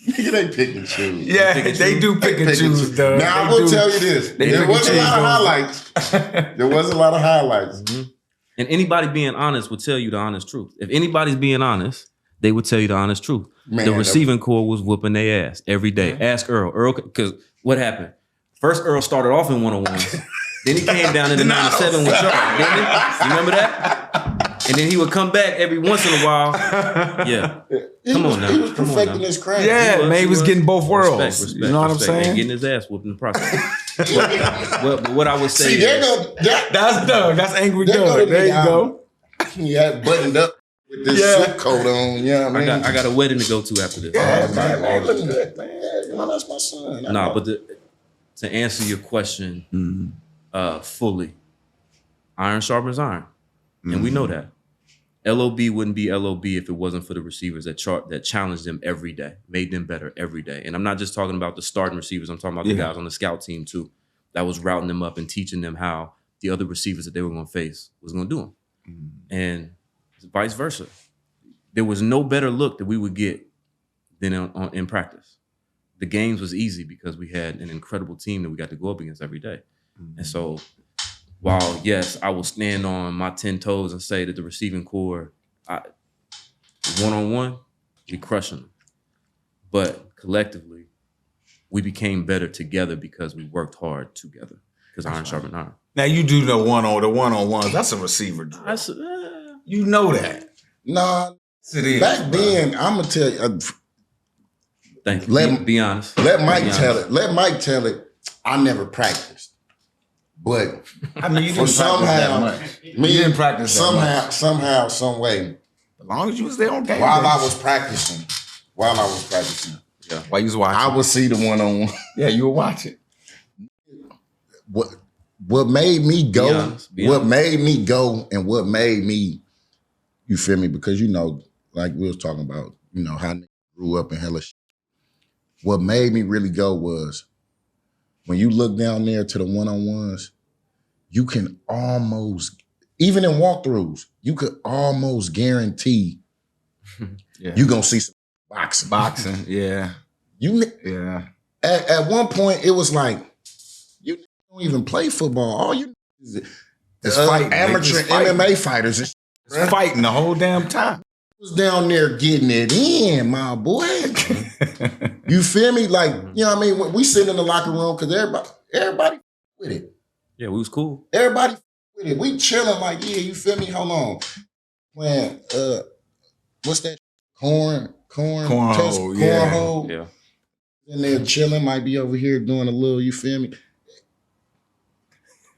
Nigga, they pick and choose. Yeah, they do pick and choose, Doug. Now, I will tell you this. There was a lot of highlights. There was a lot of highlights. Mm-hmm. And anybody being honest would tell you the honest truth. If anybody's being honest, they would tell you the honest truth. Man, the receiving core was whooping their ass every day. Mm-hmm. Ask Earl. Earl, because what happened? First, Earl started off in 101s. Then he came down in the 9-7 with Charles, didn't he? You remember that? And then he would come back every once in a while. Yeah. Come on now. He was perfecting his craft. Yeah, man, he was getting both worlds. Respect, you know what I'm saying? And getting his ass whooped in the process. but what I would say See, is, That's Doug. That's Angry There Doug. go There you the go. He had buttoned up with this suit coat on. Yeah, I mean, I got a wedding to go to after this. man, looking good, man. You know, that's my son. Nah, but to answer your question fully, iron sharpens iron. And we know that. LOB wouldn't be LOB if it wasn't for the receivers that challenged them every day, made them better every day. And I'm not just talking about the starting receivers. I'm talking about the guys on the scout team too, that was routing them up and teaching them how the other receivers that they were going to face was going to do them. And vice versa. There was no better look that we would get than in practice. The games was easy because we had an incredible team that we got to go up against every day. And so while, yes, I will stand on my 10 toes and say that the receiving core, one-on-one, we crushing them. But collectively, we became better together because we worked hard together. Because iron sharpened iron. Now you do the one-on-ones. That's a receiver drill. You know that. Nah, It is, back bro. then, I'm gonna tell you. Thank you. Let- Be honest. Let Mike Be tell honest. it. Let Mike tell it. I never practiced, but I mean, you for didn't practice that somehow, much. me You didn't practice that much. somehow, some way, As long as you was there on game while day. I was practicing, while While you was watching. I would see the one-on-one. Yeah, you were watching. What made me go? Be honest. Be What honest. made me go, and what made me, you feel me? Because you know, like we was talking about, you know how niggas grew up in hella shit. What made me really go was when you look down there to the one-on-ones, you can almost, even in walkthroughs, you could almost guarantee you gonna see some boxing. Boxing, yeah. Yeah. At one point, it was like, you don't even play football. All you is fighting. amateur Just fighting. MMA fighters and Just fighting the whole damn time. was down there getting it in, my boy. You feel me? Like, you know what I mean? We sit in the locker room because everybody with it. Yeah, we was cool. Everybody with it. We chilling like, yeah, you feel me? Hold on. When, what's that? Cornhole. Yeah. Cornhole. Yeah. And they're chilling, might be over here doing a little, you feel me?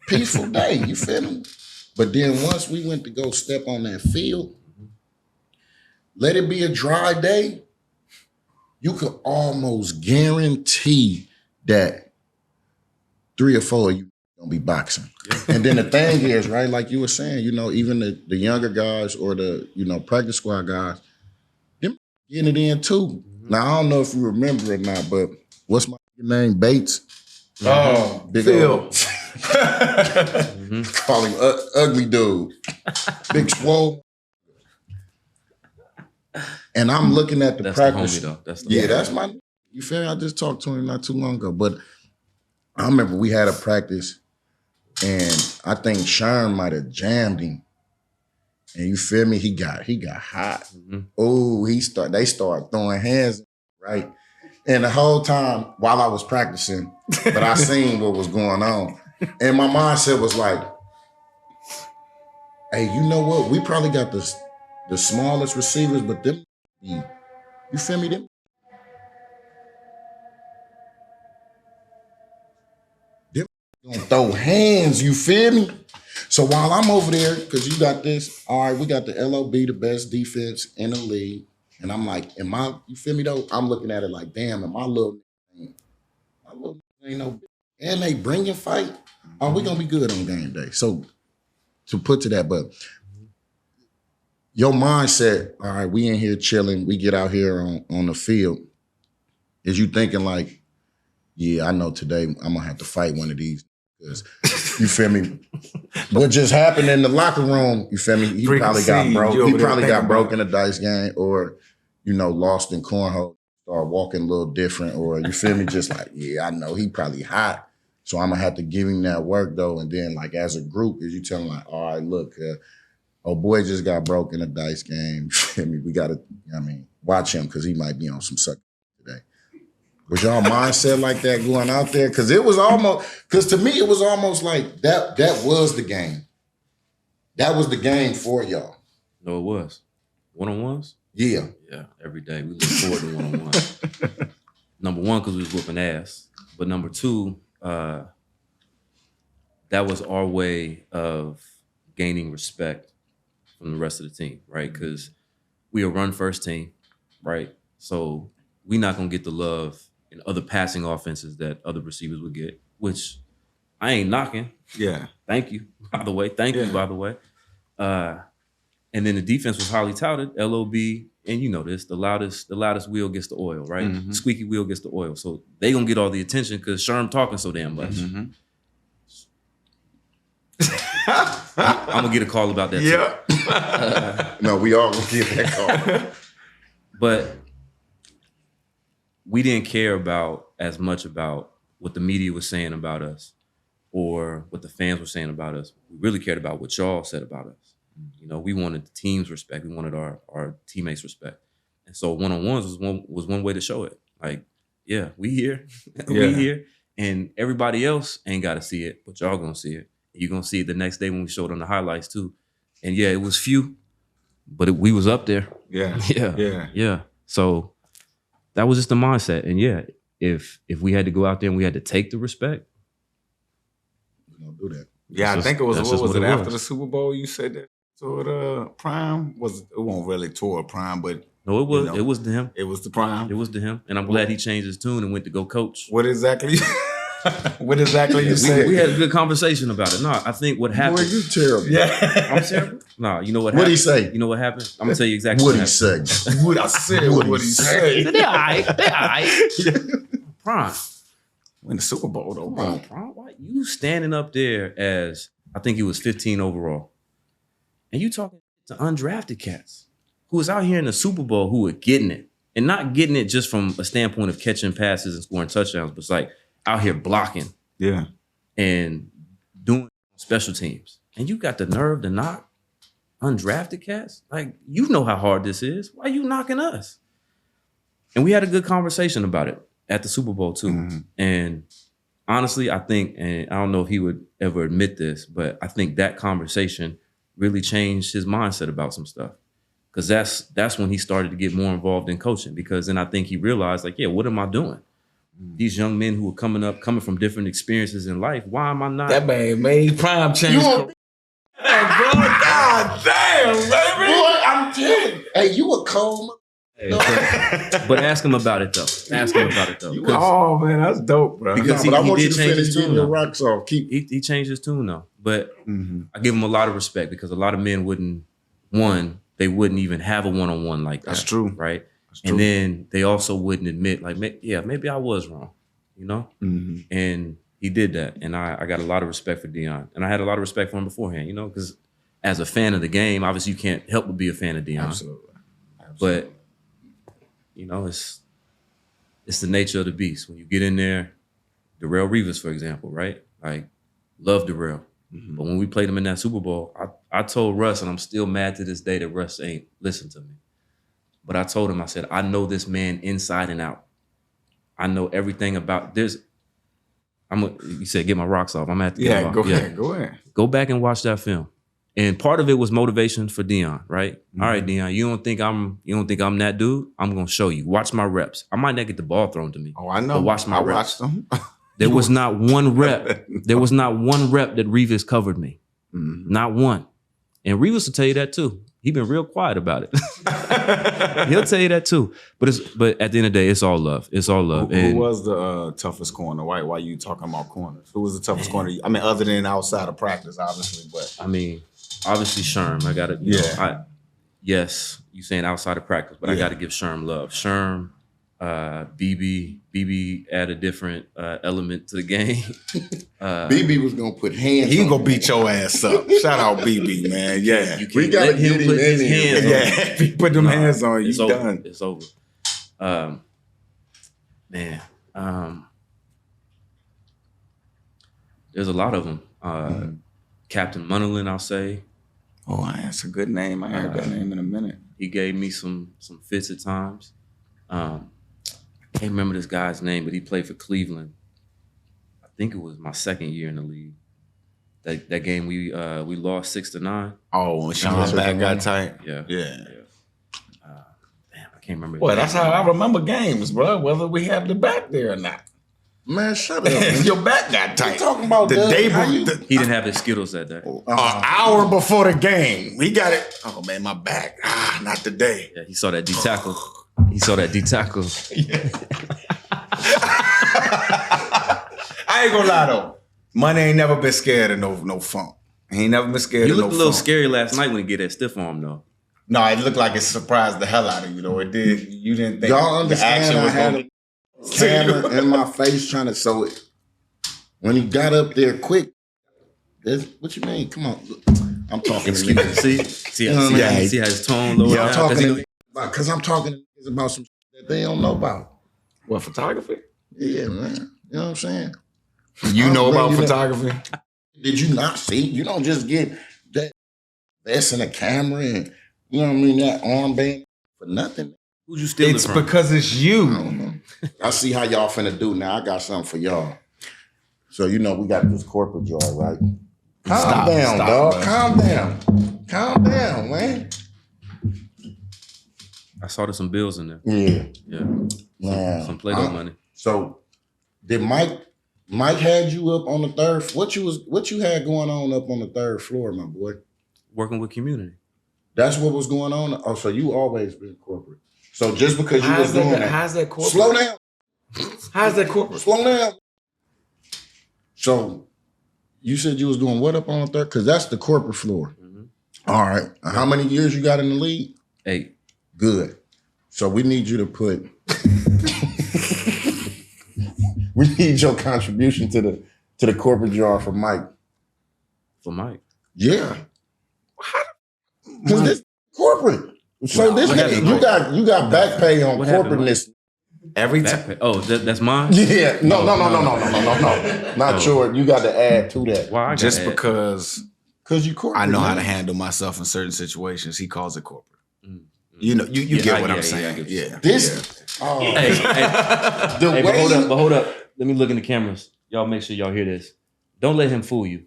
Peaceful day, you feel me? But then once we went to go step on that field, let it be a dry day, you could almost guarantee that 3 or 4 of you gonna be boxing. And then the thing is, right, like you were saying, you know, even the younger guys or the, you know, practice squad guys, them getting it in too. Now, I don't know if you remember or not, but what's my name? Bates? Oh, Big Phil. old- Call him ugly dude. Big swole. And I'm looking at the That's practice. the homie, though. That's the Yeah, homie. that's my, you feel me? I just talked to him not too long ago. But I remember we had a practice and I think Sharn might have jammed him. And you feel me? He got hot. Oh, they started throwing hands, right? And the whole time while I was practicing, but I seen what was going on. And my mindset was like, hey, you know what? We probably got the smallest receivers, but them, you feel me? Them gonna throw hands, you feel me? So while I'm over there, because you got this, all right, we got the LOB, the best defense in the league. And I'm like, you feel me though? I'm looking at it like, damn, am I little little ain't no, and they bring your fight. Oh, we gonna be good on game day. So to put to that, but your mindset, all right, we in here chilling, we get out here on the field. Is you thinking like, yeah, I know today I'm gonna have to fight one of these because you feel me? What just happened in the locker room, you feel me? He probably got broke. He probably got broke in a dice game or, lost in cornhole, or walking a little different, or you feel me? Just like, yeah, I know he probably hot. So I'm gonna have to give him that work though. And then like as a group, is you tell him like, all right, look, oh boy just got broke in a dice game. You feel me? We gotta, watch him because he might be on some sucker today. Was y'all mindset like that going out there? Because to me, it was almost like that was the game. That was the game for y'all. No, it was. One-on-ones? Yeah. Yeah, every day. We look forward to one-on-ones. Number one, because we was whooping ass. But number two, that was our way of gaining respect from the rest of the team, right? Because we a run-first team, right? So we're not going to get the love in other passing offenses that other receivers would get, which I ain't knocking. Yeah. Thank you, by the way. And then the defense was highly touted, LOB, and you know this, the loudest wheel gets the oil, right? Mm-hmm. Squeaky wheel gets the oil. So they gonna get all the attention because Sherm talking so damn much. Mm-hmm. I'm gonna get a call about that too. Yeah. No, we all gonna get that call. But we didn't care as much about what the media was saying about us or what the fans were saying about us. We really cared about what y'all said about us. We wanted the team's respect. We wanted our teammates' respect. And so one-on-ones was one way to show it. Like, yeah, we here. We here. And everybody else ain't got to see it, but y'all gonna see it. You're gonna see it the next day when we showed on the highlights too. And yeah, it was few, but we was up there. Yeah. Yeah. So that was just the mindset. And yeah, if we had to go out there and we had to take the respect, We don't do that. Yeah, I think it was, that's what just was what it it after was. the Super Bowl you said that toward Prime? It wasn't really toward Prime, but no, it was. It was to him. it was the Prime. It was to him. And I'm glad he changed his tune and went to go coach. What exactly? What exactly you said? We had a good conversation about it. No, I think what happened. Boy, you terrible. Yeah. I'm terrible. No, you know what What'd happened? he say? You know what happened? I'm gonna tell you exactly What'd what he happened. say? What I said, what he said. They all right. Prime. Win the Super Bowl though, Come on, bro. Prime. Why you standing up there as I think he was 15 overall, and you talking to undrafted cats who was out here in the Super Bowl who were getting it, and not getting it just from a standpoint of catching passes and scoring touchdowns, but it's like out here blocking Yeah. and doing special teams. And you got the nerve to knock undrafted cats? Like, you know how hard this is. Why are you knocking us? And we had a good conversation about it at the Super Bowl too. Mhm. And honestly, I think, and I don't know if he would ever admit this, but I think that conversation really changed his mindset about some stuff. Because that's when he started to get more involved in coaching. Because then I think he realized, like, yeah, what am I doing? These young men who are coming from different experiences in life, why am I not? That man made Prime change. You Bro, won't- God damn, baby. Boy, I'm telling you. Hey, you a cold But ask him about it though. Ask him about it though. You 'Cause Oh man, that's dope, bro. Because but I he want you did to change finish his getting tune, your though. rocks off. Keep he changed his tune though. But Mhm. I give him a lot of respect because a lot of men wouldn't even have a one-on-one like that. That's true. Right? That's And then they also wouldn't admit, like, maybe I was wrong, Mhm. And he did that. And I got a lot of respect for Deion. And I had a lot of respect for him beforehand, because as a fan of the game, obviously you can't help but be a fan of Deion. Absolutely. But, it's the nature of the beast. When you get in there, Darrelle Revis, for example, right? Like, love Darrelle. Mhm. But when we played him in that Super Bowl, I told Russ, and I'm still mad to this day that Russ ain't listened to me. But I told him, I said, I know this man inside and out. I know everything about this. You said, get my rocks off. I'm at the Yeah, go ahead. Go back and watch that film. And part of it was motivation for Deion, right? Mm-hmm. All right, Deion, you don't think I'm that dude? I'm gonna show you. Watch my reps. I might not get the ball thrown to me. Oh, I know. But watch my I reps. watched them. There was not one rep. There was not one rep that Revis covered me. Mhm. Not one. And Revis will tell you that too. he been real quiet about it. He'll tell you that too. But at the end of the day, it's all love. It's all love. Who was the toughest corner? Why you talking about corners? Who was the toughest corner? I mean, other than outside of practice, obviously. But I mean, obviously Sherm. I got to, yes, you saying outside of practice, but I got to give Sherm love. Sherm, BB add a different element to the game. BB was gonna put hands. he gonna beat your ass up. Shout out BB, man. Yeah, You can't We gotta let him get him put his in here, hands bro. on you. If he put them hands on you, It's you over. done. It's over. Man, there's a lot of them. Captain Munnerlin, I'll say. Oh, that's a good name. I heard that name in a minute. He gave me some fits at times. I can't remember this guy's name, but he played for Cleveland. I think it was my second year in the league. That game we lost 6-9. Oh, when Sean's back got tight. Yeah. Yeah. Damn, I can't remember. Well, that's how I remember games, bro. Whether we had the back there or not. Man, shut up. Man. Your back got tight. You talking about the Doug? day How you- He didn't have his Skittles that day. an hour before the game. He got it. Oh man, my back. Not today. Yeah, he saw that D tackle. He saw that D tackle. I ain't gonna lie though. Money ain't never been scared of no funk. He ain't never been scared He of no looked a little funk. scary last night when he get that stiff arm though. No, it looked like it surprised the hell out of you though. It did. You didn't think Y'all the action understand? I was had gonna a camera in my face trying to show it. When he got up there quick, what you mean? Come on, I'm talking to you. See You know what I mean? see how his tone lowered I'm down? talking 'Cause he- to because I'm talking to niggas about some shit that they don't know about. What, photography? Yeah, man. You know what I'm saying? You know about You know- photography? Did you not see? You don't just get that vest and a camera and you know what I mean, that armband for nothing. Who'd you steal it It's from? because it's I you. don't know. I see how y'all finna do now. I got something for y'all. So you know we got this corporate jar, right? Calm down, dog. man. Calm down. Calm down, man. I saw there's some bills in there. Yeah. Yeah. Man. Some Play-Doh money. So did Mike had you up on the third? What you had going on up on the third floor, my boy? Working with community. That's what was going on. Oh, so you always been corporate. So just because you was doing that, How's that corporate? slow down. How's that corporate? Slow down. So you said you was doing what up on the third? Because that's the corporate floor. All right. How many years you got in the league? 8. Good. So we need you to put. We need your contribution to the corporate jar for Mike. For Mike. Yeah. Because this corporate. So this what nigga, happened? you got back pay on What happened, corporateness. Every time. Backpack. Oh, that's mine? Yeah. No. Not yours. You got to add to that. Why? I got Just that? because Because you corporate. I know how to man. handle myself in certain situations, he calls it corporate. Mm. You know, you Yeah, get what yeah, I'm yeah, I saying. get what you're Yeah. This. Oh, Hey, the hey, way but hold up. Let me look in the cameras. Y'all make sure y'all hear this. Don't let him fool you.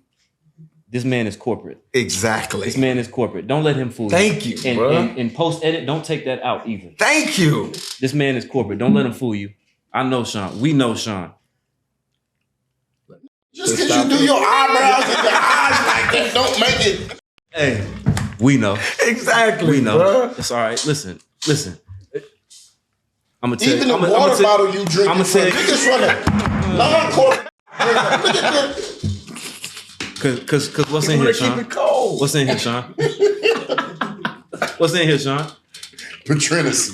This man is corporate. Exactly. This man is corporate. Don't let him fool Thank you. you, And, bro. and post edit, don't take that out either. Thank you. This man is corporate. Don't let him fool you. I know Sean. We know Sean. just because you do your eyebrows and your eyes like that, don't make it. Hey, we know. Exactly. We know. Bro. It's all right. Listen. I'm gonna tell Even you. the water bottle you drink I'ma is from tell- niggas from the non-corporate. Look at this. Cause what's in here, Sean? Keep it cold. What's in here, Sean? What's in here, Sean? Patrinus.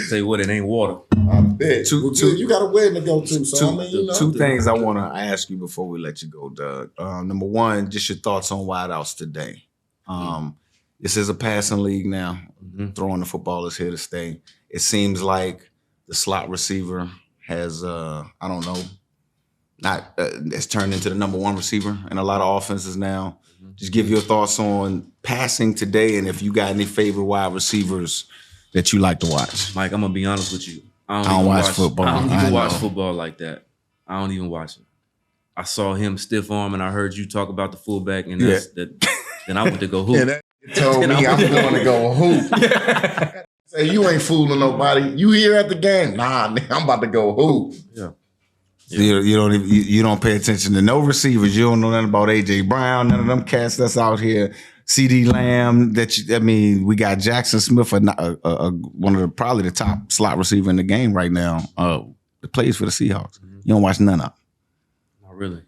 Tell you what, it ain't water. I bet. Two- You got a wedding to go to, so I mean, you know. Two things I want to ask you before we let you go, Doug. Number one, just your thoughts on wideouts today. This is a passing league now. Throwing the football is here to stay. It seems like the slot receiver has, I don't know, it's turned into the number one receiver in a lot of offenses now. Just give your thoughts on passing today, and if you got any favorite wide receivers that you like to watch. Mike, I'm gonna be honest with you. I don't even watch football. I don't I even watch know. football like that. I don't even watch it. I saw him stiff arm, and I heard you talk about the fullback, and that's, then I went to go hoop. And that told me I'm going to go hoop. Say, you ain't fooling nobody. You here at the game? Nah, nigga, I'm about to go hoop. You don't pay attention to no receivers. You don't know nothing about AJ Brown. None of them cats that's out here. CD Lamb. We got Jackson Smith, one of probably the top slot receiver in the game right now. That plays for the Seahawks. You don't watch none of them. Not really.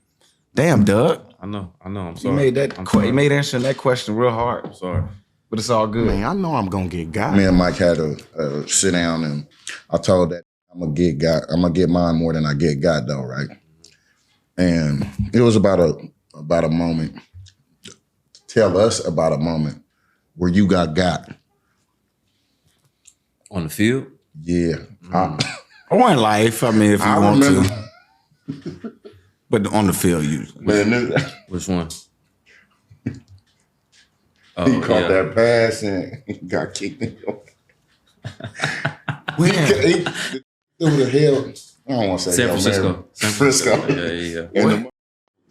Damn, Doug. I know. I'm You sorry. made that. I'm sorry. You made answering that question real hard. I'm sorry. But it's all good. Man, I know I'm gonna get got. Me and Mike had to sit down, and I told that I'm gonna get mine more than I get got though, right? And it was about a moment. Tell us about a moment where you got. On the field? Yeah. Or in life, I mean, if you I want remember. to. But on the field, usually. Man, Which one? he caught that pass and he got kicked in your When? Who the hell? I don't want to say San Hail Francisco. Mary. San Frisco. Yeah. And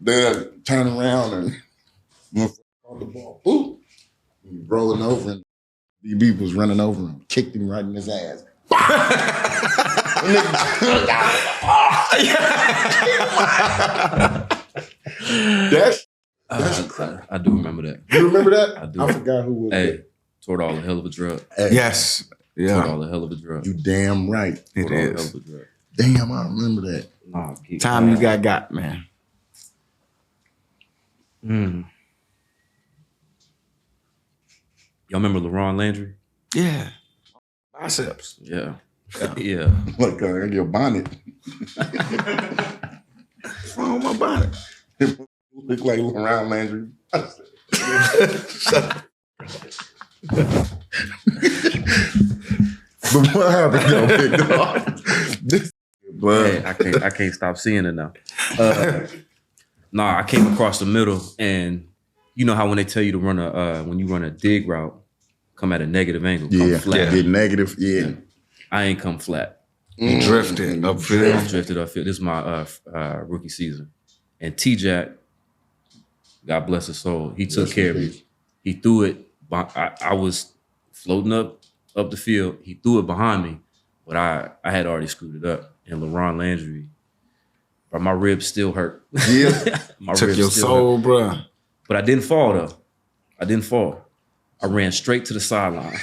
they turn around and caught the ball. Ooh. He rolling over and DB was running over him, kicked him right in his ass. That's I do remember that. you remember that? I do. I forgot who was Hey, toward all a hell of a drug. that. Yes. Toward Yeah. all a hell of a drug. You damn right. It Toward all a hell is. of a drug. Damn, I remember that. Nah, keep Time you got, man. Y'all remember LaRon Landry? Yeah. Biceps. Yeah. Yeah. Like in your bonnet. What's wrong with my bonnet? Look like around Landry. But what happened though, big dog? Hey, I can't stop seeing it now. I came across the middle, and you know how when they tell you to run when you run a dig route, come at a negative angle, come Yeah, flat. get negative. Yeah. I ain't come flat. You drifted I upfield. drifted upfield. This is my rookie season, and T-Jack, God bless his soul, he took Rest care in of me. peace. He threw it. I was floating up the field. He threw it behind me, but I had already screwed it up. And LaRon Landry, but my ribs still hurt. Yeah. My Took ribs your still soul, hurt. bruh. But I didn't fall though. I didn't fall. I ran straight to the sideline.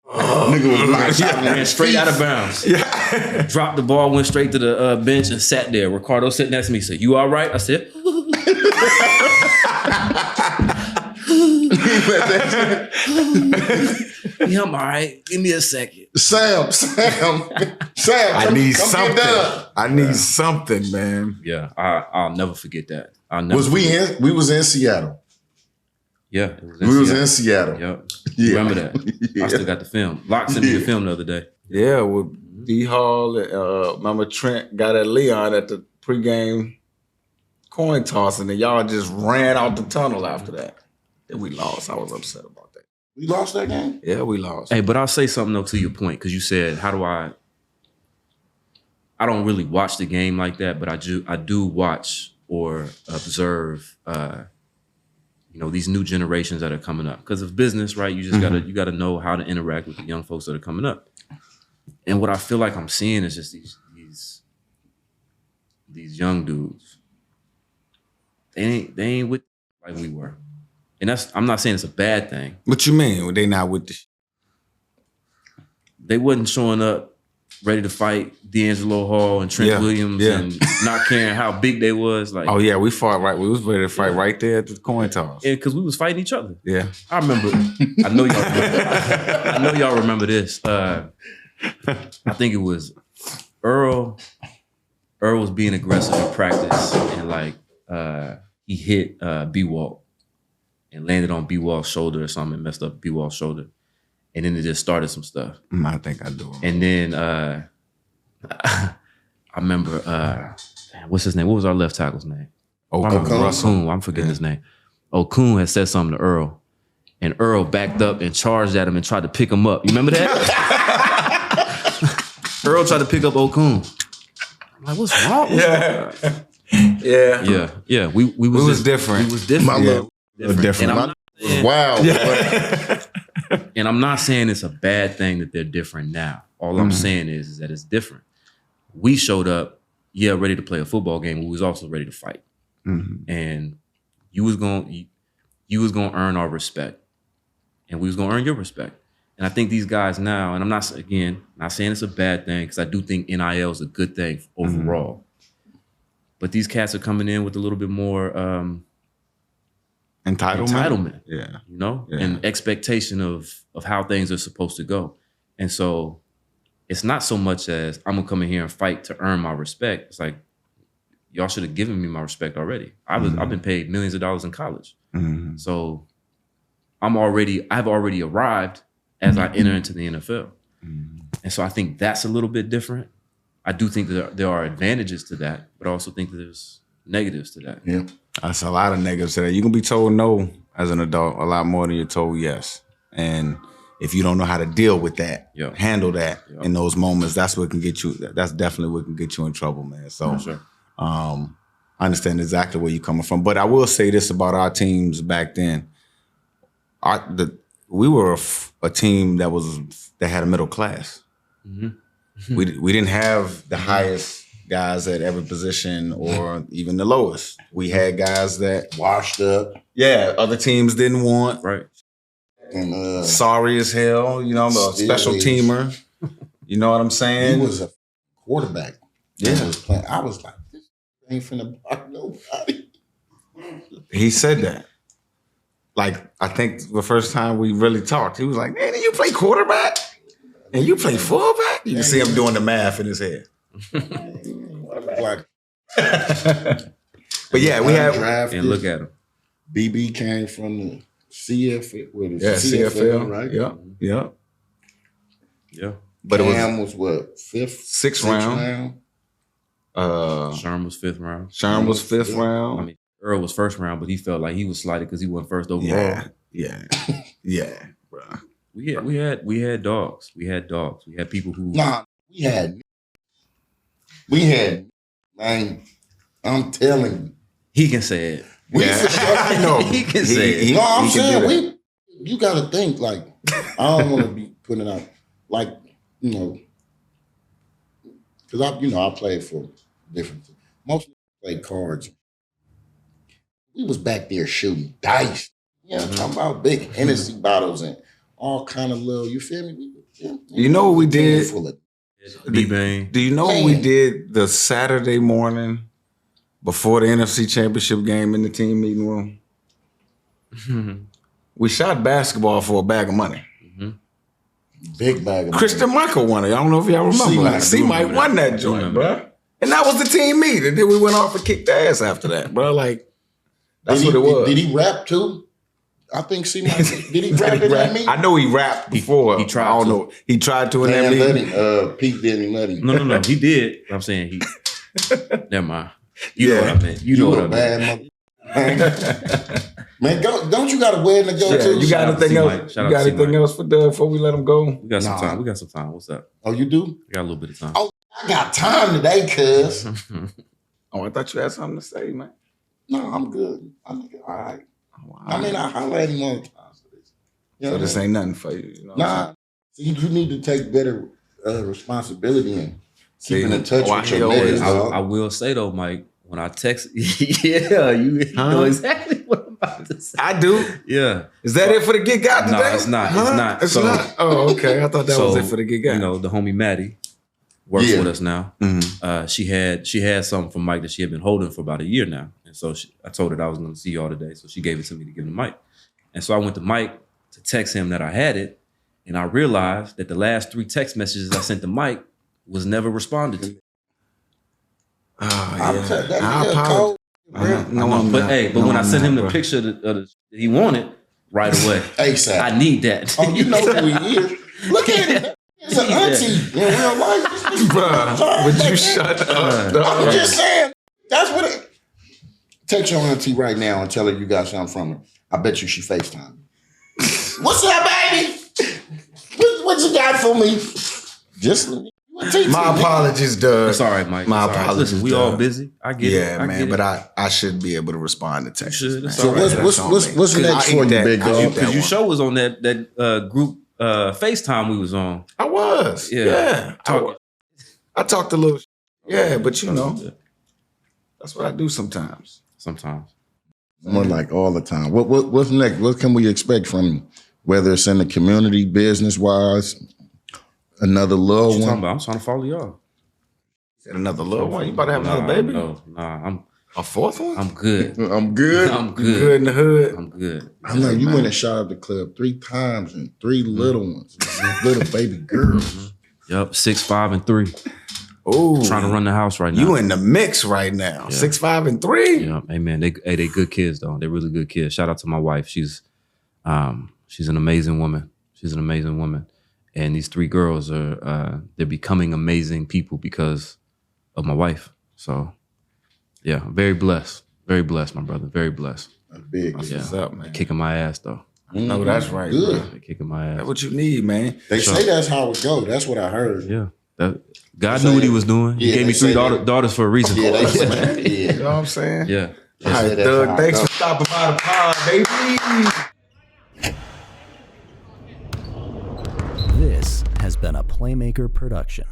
Nigga was like, I ran straight out of bounds. Yeah. Dropped the ball, went straight to the bench and sat there. Ricardo sitting next to me, said, "You all right?" I said, "Yeah, I'm all right. Give me a second." Sam, I need come something. get done. I need something, man. Yeah, I'll never forget that. I'll never Was we was in Seattle. Yeah, it was We was Seattle. in Seattle. Yep. Yeah. Remember that. Yeah. I still got the film. Locke sent me the film the other day. Yeah, with D Hall, remember Trent got at Leon at the pregame coin tossing, and y'all just ran out the tunnel after that. Then we lost. I was upset about that. We lost that game? Yeah, we lost. Hey, but I'll say something though to your point, because you said, how do I don't really watch the game like that, but I do watch or observe these new generations that are coming up. Because of business, right? You just gotta know how to interact with the young folks that are coming up. And what I feel like I'm seeing is just these young dudes. They ain't with like we were. And I'm not saying it's a bad thing. What you mean? They not with the They wasn't showing up ready to fight D'Angelo Hall and Trent Yeah, Williams yeah. and not caring how big they was. Like, Oh yeah, we fought right. We was ready to fight right there at the coin toss. because we was fighting each other. Yeah. I remember. I know y'all. I know y'all remember this. I think it was Earl. Earl was being aggressive in practice, and he hit B-Walt and landed on B-Walt's shoulder or something, and messed up B-Walt's shoulder, and then it just started some stuff. I think I do. And then I remember what's his name? What was our left tackle's name? Okun. I'm forgetting his name. Okun had said something to Earl, and Earl backed up and charged at him and tried to pick him up. You remember that? Earl tried to pick up Okun. I'm like, what's wrong? Yeah. Yeah. We was different. We was different. My love Different. And I'm not saying, wow. and I'm not saying it's a bad thing that they're different now. All I'm saying is that it's different. We showed up, ready to play a football game. We was also ready to fight. And you was gonna earn our respect. and we was gonna earn your respect. And I think these guys now, and I'm not saying it's a bad thing, because I do think NIL is a good thing overall. But these cats are coming in with a little bit more entitlement, Yeah. you know, Yeah. and expectation of how things are supposed to go. And so it's not so much as I'm gonna come in here and fight to earn my respect. It's like, y'all should have given me my respect already. I've been paid millions of dollars in college. So I've already arrived as I enter into the NFL. And so I think that's a little bit different. I do think that there are advantages to that, but I also think that there's negatives to that. Yeah. That's a lot of negatives to that. You can be told no as an adult a lot more than you're told yes. And if you don't know how to deal with that, handle that in those moments, that's what can get you. That's definitely what can get you in trouble, man. So I understand exactly where you're coming from. But I will say this about our teams back then. We were a team that had a middle class. We didn't have the highest guys at every position or even the lowest. We had guys that Washed up. other teams didn't want. Right. And Sorry as hell, you know, a special teamer. You know what I'm saying? he was a quarterback. Yeah. He was playing. I was like, this ain't finna block nobody. He said that. Like, I think the first time we really talked, he was like, man, you play quarterback? And you play fullback? You can see him doing the math in his head. Like, But yeah, we had drafted. And look at him. BB came from the CFL. What is CFL, right? Yeah. Yeah. But Cam was what, sixth round. Sherm was 5th round. Sherm was 5th round. I mean, Earl was 1st round, but he felt like he was slighted because he wasn't 1st overall. Yeah, bro. We had dogs. We had dogs. We had people who we had, man, I'm telling you. he can say it. I know. He can say it. No, I'm he can do saying you gotta think, like, I don't want to be putting it out, like, you know, because I played for different things. Most people play cards. We was back there shooting dice. You know, I'm talking about big Hennessy bottles and all kind of little, you feel me? You know what we did? Full of, B-Bang. Do you know what we did the Saturday morning before the NFC Championship game in the team meeting room? We shot basketball for a bag of money. big bag of Christian Michael won it. I don't know if y'all remember. C-Mike won that joint, bro. And that was the team meet. And then we went off and kicked their ass after that, bro. Like, that's what it was. Did he rap too? I think C-Mike, did he rap in that meeting? I know he rapped before. He tried I don't to. know. He tried to in that Man, let meeting. him. Pete didn't let him. No. He did. I'm saying he. Never mind. You know what I meant. You know what I a meant. bad mother. Man, don't you got a wedding to go to? You got anything else? You got anything else for Doug before we let him go? We got some time. We got some time. What's up? Oh, you do? We got a little bit of time. Oh, I got time today, cuz. Oh, I thought you had something to say, man. No, I'm good. I'm all right. Oh, I mean, I highlight him all the time. So this ain't nothing for you. You know Nah, see, you need to take better responsibility and keeping in touch with your niggas. I will say though, Mike, when I text, you know exactly what I'm about to say. I do. Yeah. Is that it for the Get Got today? No, it's not. Huh? It's not. It's So- not. Oh, okay. I thought that was it for the Get Got. You know, the homie Maddie works Yeah. with us now. Mhm. She had something from Mike that she had been holding for about a year now. And so I told her that I was going to see y'all today. So she gave it to me to give to Mike. And so I went to Mike to text him that I had it. And I realized that the last 3 text messages I sent to Mike was never responded to. Oh, I'm yeah. that I nigga apologize. cold. No, I'm But not. hey, but No, when I I'm sent him not, the bro. picture that he wanted right away, ASAP. I need that. Oh, you know who he is. Look at him. He's an auntie in real life. Bruh, would you shut up? I'm dog? just saying. That's what it. Text your auntie right now and tell her you got something from her. I bet you she FaceTime. What's up, baby? What you got for me? Just My apologies, Doug. It's all right, Mike. My It's all right. apologies, Listen, we Doug. all busy. I get it. Yeah, I man, get but it. I should be able to respond to text. You should. It's So all right. what's next for you, big dog? Because you show was on that group FaceTime we was on. I was. Yeah. I talked a little. Yeah, but you know, that's what I do sometimes. Sometimes. More like all the time. What's next? What can we expect from whether it's in the community, business wise. Another What little you talking one. about? I'm trying to follow y'all. Another little one. You about to have another baby? No, A fourth one? I'm good. I'm good. I'm You good. good in the hood? I'm good. I know you went and shot up the club 3 times and 3 little ones, little baby girls. Yup, 6', 5, and 3. Ooh, Trying to run the house right now. you in the mix right now. 6, 5, and 3. Yeah, hey man, they good kids though. They're really good kids. Shout out to my wife. She's an amazing woman. She's an amazing woman. And these 3 girls are they're becoming amazing people because of my wife. So yeah, very blessed. Very blessed, my brother. Very blessed. Big. Yeah. What's up, man? Kicking my ass though. No, that's right. Good. Bro. They're kicking my ass. That's what you need, man. They say that's how it go. That's what I heard. Yeah. God knew what he was doing. He Yeah, gave me they 3 say that. daughters for a reason. Yeah, they say that. You know Yeah. what I'm saying? Yeah. All right, that's Doug. how Thanks I for stopping by the pod, baby. This has been a Playmaker production.